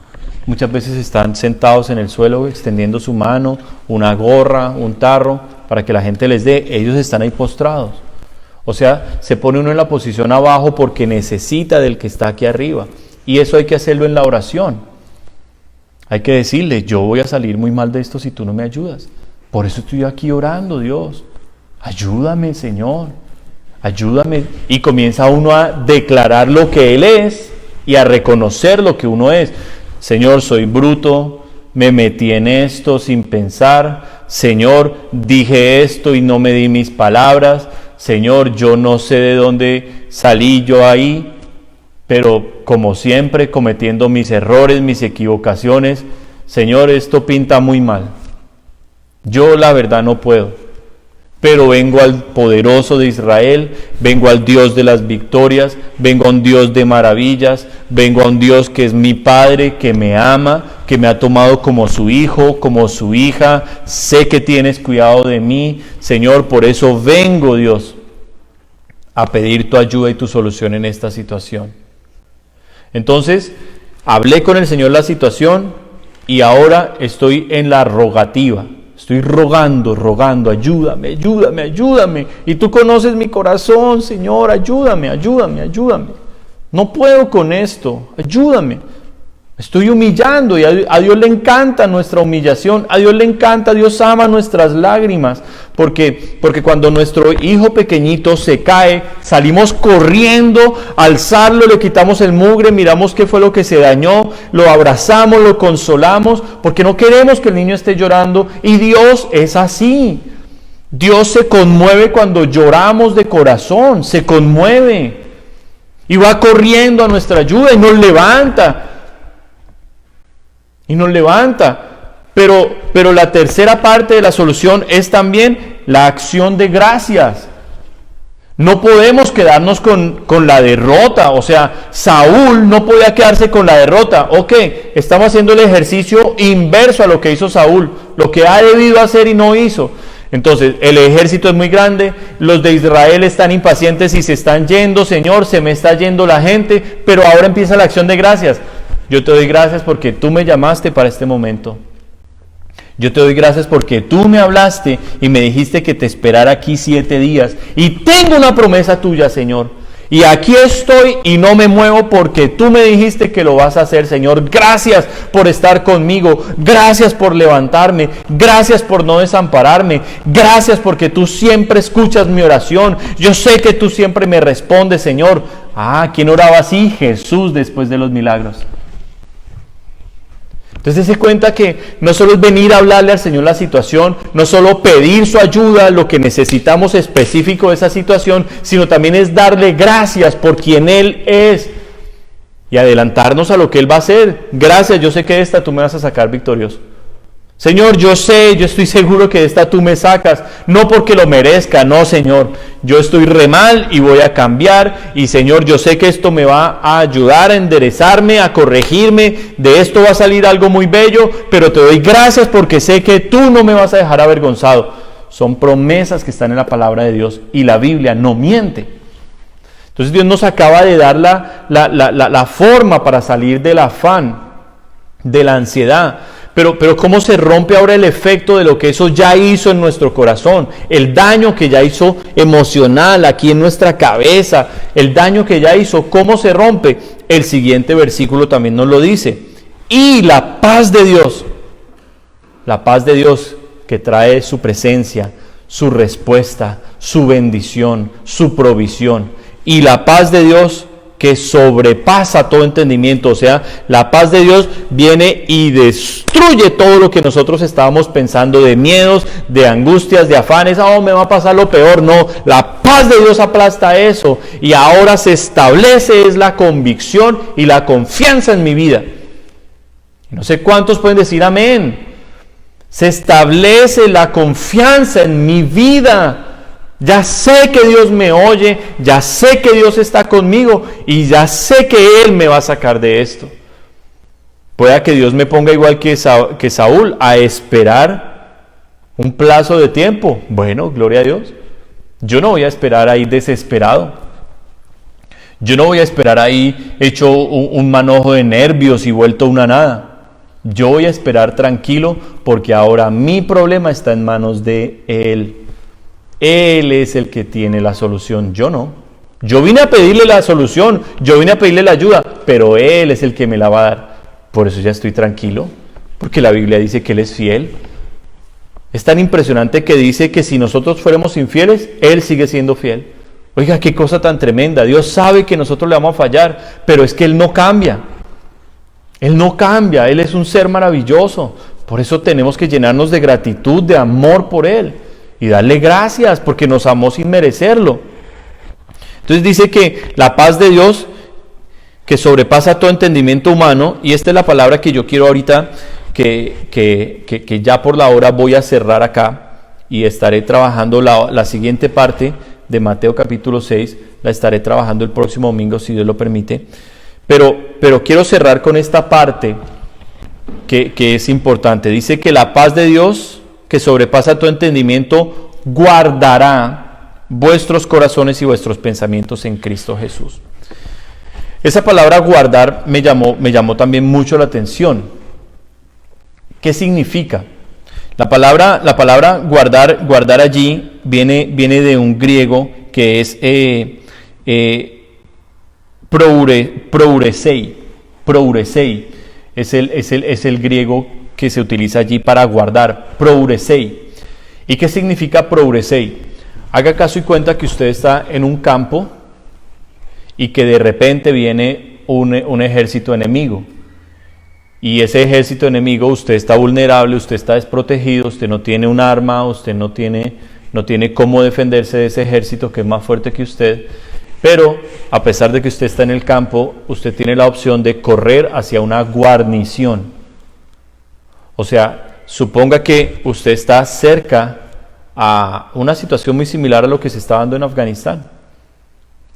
Muchas veces están sentados en el suelo extendiendo su mano, una gorra, un tarro, para que la gente les dé. Ellos están ahí postrados. O sea, se pone uno en la posición abajo porque necesita del que está aquí arriba. Y eso hay que hacerlo en la oración. Hay que decirle: yo voy a salir muy mal de esto si tú no me ayudas. Por eso estoy aquí orando, Dios. Ayúdame, Señor. Ayúdame. Y comienza uno a declarar lo que Él es y a reconocer lo que uno es. Señor, soy bruto, me metí en esto sin pensar. Señor, dije esto y no me di mis palabras. Señor, yo no sé de dónde salí yo ahí, pero como siempre cometiendo mis errores, mis equivocaciones. Señor, esto pinta muy mal. Yo la verdad no puedo, pero vengo al poderoso de Israel, vengo al Dios de las victorias, vengo a un Dios de maravillas, vengo a un Dios que es mi Padre, que me ama, que me ha tomado como su hijo, como su hija. Sé que tienes cuidado de mí, Señor, por eso vengo, Dios, a pedir tu ayuda y tu solución en esta situación. Entonces, hablé con el Señor la situación y ahora estoy en la rogativa. Estoy rogando, ayúdame, ayúdame, ayúdame. Y tú conoces mi corazón, Señor, ayúdame, ayúdame, ayúdame. No puedo con esto, ayúdame. Estoy humillando y a Dios le encanta nuestra humillación, a Dios le encanta, Dios ama nuestras lágrimas, porque cuando nuestro hijo pequeñito se cae, salimos corriendo a alzarlo, le quitamos el mugre, miramos qué fue lo que se dañó, lo abrazamos, lo consolamos, porque no queremos que el niño esté llorando, y Dios es así. Dios se conmueve cuando lloramos de corazón, se conmueve, y va corriendo a nuestra ayuda y nos levanta. Pero la tercera parte de la solución es también la acción de gracias. No podemos quedarnos con la derrota. O sea, Saúl no podía quedarse con la derrota. Ok, estamos haciendo el ejercicio inverso a lo que hizo Saúl, lo que ha debido hacer y no hizo. Entonces, el ejército es muy grande, los de Israel están impacientes y se están yendo. Señor, se me está yendo la gente, pero ahora empieza la acción de gracias. Yo te doy gracias porque tú me llamaste para este momento. Yo te doy gracias porque tú me hablaste y me dijiste que te esperara aquí 7 días. Y tengo una promesa tuya, Señor. Y aquí estoy y no me muevo porque tú me dijiste que lo vas a hacer, Señor. Gracias por estar conmigo. Gracias por levantarme. Gracias por no desampararme. Gracias porque tú siempre escuchas mi oración. Yo sé que tú siempre me respondes, Señor. ¿Quién oraba así? Jesús, después de los milagros. Entonces se cuenta que no solo es venir a hablarle al Señor la situación, no solo pedir su ayuda, lo que necesitamos específico de esa situación, sino también es darle gracias por quien Él es y adelantarnos a lo que Él va a hacer. Gracias, yo sé que de esta tú me vas a sacar victorioso. Señor, yo estoy seguro que de esta tú me sacas, no porque lo merezca, no, Señor. Yo estoy re mal y voy a cambiar, y Señor, yo sé que esto me va a ayudar a enderezarme, a corregirme, de esto va a salir algo muy bello, pero te doy gracias porque sé que tú no me vas a dejar avergonzado. son promesas que están en la palabra de Dios y la Biblia no miente. Entonces Dios nos acaba de dar la forma para salir del afán, de la ansiedad. Pero ¿cómo se rompe ahora el efecto de lo que eso ya hizo en nuestro corazón? El daño que ya hizo emocional aquí en nuestra cabeza, el daño que ya hizo, ¿cómo se rompe? El siguiente versículo también nos lo dice. Y la paz de Dios que trae su presencia, su respuesta, su bendición, su provisión. Y la paz de Dios que sobrepasa todo entendimiento, o sea, la paz de Dios viene y destruye todo lo que nosotros estábamos pensando de miedos, de angustias, de afanes. Me va a pasar lo peor. No, la paz de Dios aplasta eso y ahora se establece es la convicción y la confianza en mi vida. No sé cuántos pueden decir amén. Se establece la confianza en mi vida. Ya sé que Dios me oye, ya sé que Dios está conmigo y ya sé que Él me va a sacar de esto. Pueda que Dios me ponga igual que Saúl a esperar un plazo de tiempo. Bueno, gloria a Dios. Yo no voy a esperar ahí desesperado. Yo no voy a esperar ahí hecho un manojo de nervios y vuelto una nada. Yo voy a esperar tranquilo porque ahora mi problema está en manos de Él. Él es el que tiene la solución, yo no. Yo vine a pedirle la solución, yo vine a pedirle la ayuda, pero Él es el que me la va a dar. Por eso ya estoy tranquilo, porque la Biblia dice que Él es fiel. Es tan impresionante que dice que si nosotros fuéramos infieles, Él sigue siendo fiel. Oiga, qué cosa tan tremenda. Dios sabe que nosotros le vamos a fallar, pero es que Él no cambia. Él no cambia, Él es un ser maravilloso. Por eso tenemos que llenarnos de gratitud, de amor por Él. Y darle gracias porque nos amó sin merecerlo. Entonces dice que la paz de Dios que sobrepasa todo entendimiento humano, y esta es la palabra que yo quiero ahorita, que ya por la hora voy a cerrar acá y estaré trabajando la siguiente parte de Mateo capítulo 6, la estaré trabajando el próximo domingo si Dios lo permite. Pero quiero cerrar con esta parte que es importante. Dice que la paz de Dios que sobrepasa todo entendimiento, guardará vuestros corazones y vuestros pensamientos en Cristo Jesús. Esa palabra guardar me llamó también mucho la atención. ¿Qué significa? La palabra guardar allí viene de un griego que es prouresei. Es el griego que se utiliza allí para guardar, prouresei. ¿Y qué significa prouresei? Haga caso y cuenta que usted está en un campo y que de repente viene un ejército enemigo. Y ese ejército enemigo, usted está vulnerable, usted está desprotegido, usted no tiene un arma, usted no tiene cómo defenderse de ese ejército que es más fuerte que usted. Pero a pesar de que usted está en el campo, usted tiene la opción de correr hacia una guarnición. O sea, suponga que usted está cerca a una situación muy similar a lo que se está dando en Afganistán,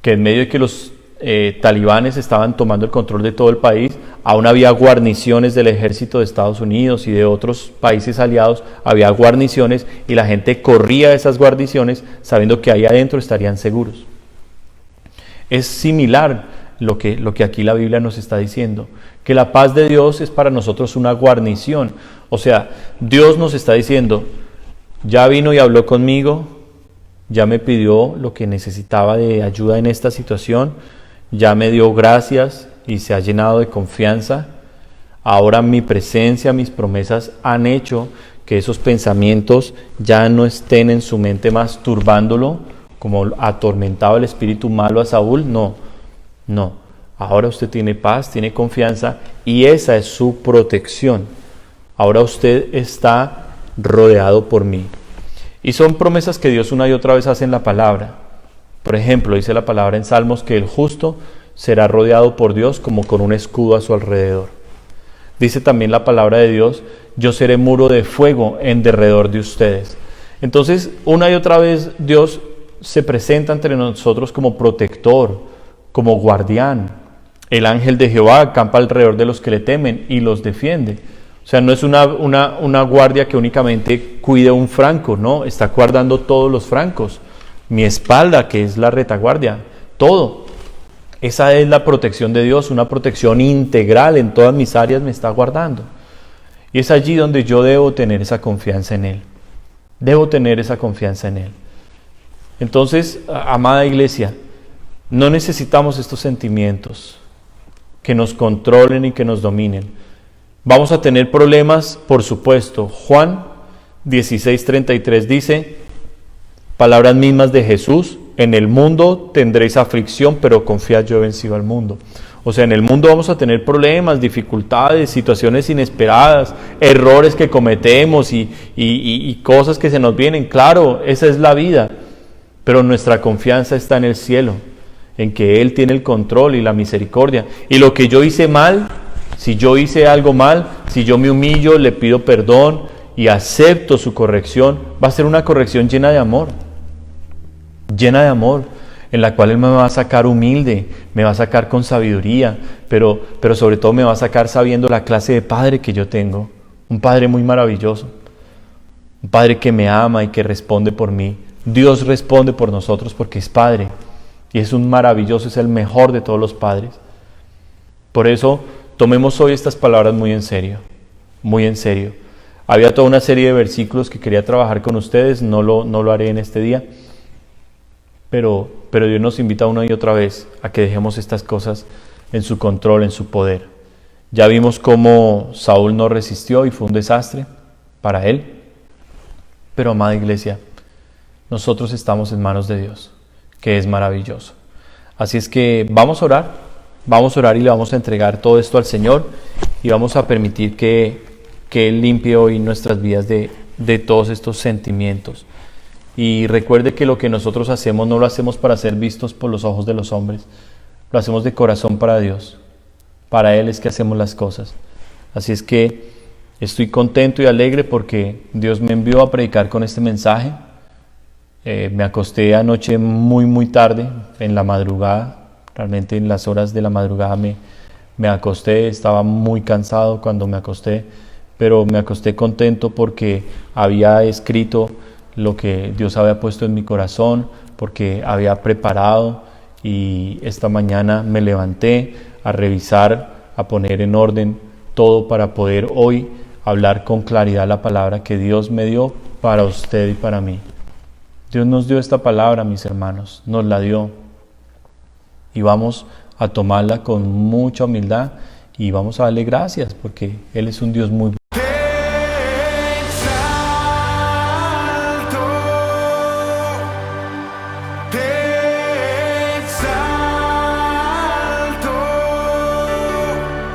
que en medio de que los talibanes estaban tomando el control de todo el país, aún había guarniciones del ejército de Estados Unidos y de otros países aliados, había guarniciones y la gente corría a esas guarniciones sabiendo que ahí adentro estarían seguros. Es similar lo que aquí la Biblia nos está diciendo, que la paz de Dios es para nosotros una guarnición. O sea, Dios nos está diciendo, ya vino y habló conmigo, ya me pidió lo que necesitaba de ayuda en esta situación, ya me dio gracias y se ha llenado de confianza. Ahora mi presencia, mis promesas han hecho que esos pensamientos ya no estén en su mente más turbándolo, como atormentaba el espíritu malo a Saúl. No, ahora usted tiene paz, tiene confianza y esa es su protección. Ahora usted está rodeado por mí. Y son promesas que Dios una y otra vez hace en la palabra. Por ejemplo, dice la palabra en Salmos que el justo será rodeado por Dios como con un escudo a su alrededor. Dice también la palabra de Dios, yo seré muro de fuego en derredor de ustedes. Entonces, una y otra vez Dios se presenta entre nosotros como protector, como guardián. El ángel de Jehová acampa alrededor de los que le temen y los defiende. O O sea, no es una guardia que únicamente cuide un franco, no, está guardando todos los francos. Mi espalda, que es la retaguardia, todo. Esa es la protección de Dios, una protección integral en todas mis áreas me está guardando. Y es allí donde yo debo tener esa confianza en Él. Debo tener esa confianza en Él. Entonces, amada iglesia, no necesitamos estos sentimientos que nos controlen y que nos dominen. Vamos a tener problemas, por supuesto. Juan 16:33 dice, palabras mismas de Jesús, en el mundo tendréis aflicción, pero confiad, yo he vencido al mundo. O sea, en el mundo vamos a tener problemas, dificultades, situaciones inesperadas, errores que cometemos y cosas que se nos vienen. Claro, esa es la vida, pero nuestra confianza está en el cielo, en que Él tiene el control y la misericordia. Y lo que yo hice mal, si yo hice algo mal, si yo me humillo, le pido perdón y acepto su corrección, va a ser una corrección llena de amor, en la cual Él me va a sacar humilde, me va a sacar con sabiduría, pero sobre todo me va a sacar sabiendo la clase de padre que yo tengo, un padre muy maravilloso, un padre que me ama y que responde por mí. Dios responde por nosotros porque es padre y es un maravilloso, es el mejor de todos los padres. Por eso tomemos hoy estas palabras muy en serio, muy en serio. Había toda una serie de versículos que quería trabajar con ustedes, no lo haré en este día, pero Dios nos invita una y otra vez a que dejemos estas cosas en su control, en su poder. Ya vimos cómo Saúl no resistió y fue un desastre para él, pero amada iglesia, nosotros estamos en manos de Dios, que es maravilloso. Así es que vamos a orar y le vamos a entregar todo esto al Señor y vamos a permitir que Él limpie hoy nuestras vidas de todos estos sentimientos. Y recuerde que lo que nosotros hacemos no lo hacemos para ser vistos por los ojos de los hombres, lo hacemos de corazón para Dios. Para Él es que hacemos las cosas. Así es que estoy contento y alegre porque Dios me envió a predicar con este mensaje. Me acosté anoche muy tarde, en la madrugada, realmente en las horas de la madrugada me acosté, estaba muy cansado cuando me acosté, pero me acosté contento porque había escrito lo que Dios había puesto en mi corazón, porque había preparado y esta mañana me levanté a revisar, a poner en orden todo para poder hoy hablar con claridad la palabra que Dios me dio para usted y para mí. Dios nos dio esta palabra, mis hermanos, nos la dio y vamos a tomarla con mucha humildad y vamos a darle gracias porque Él es un Dios muy bueno.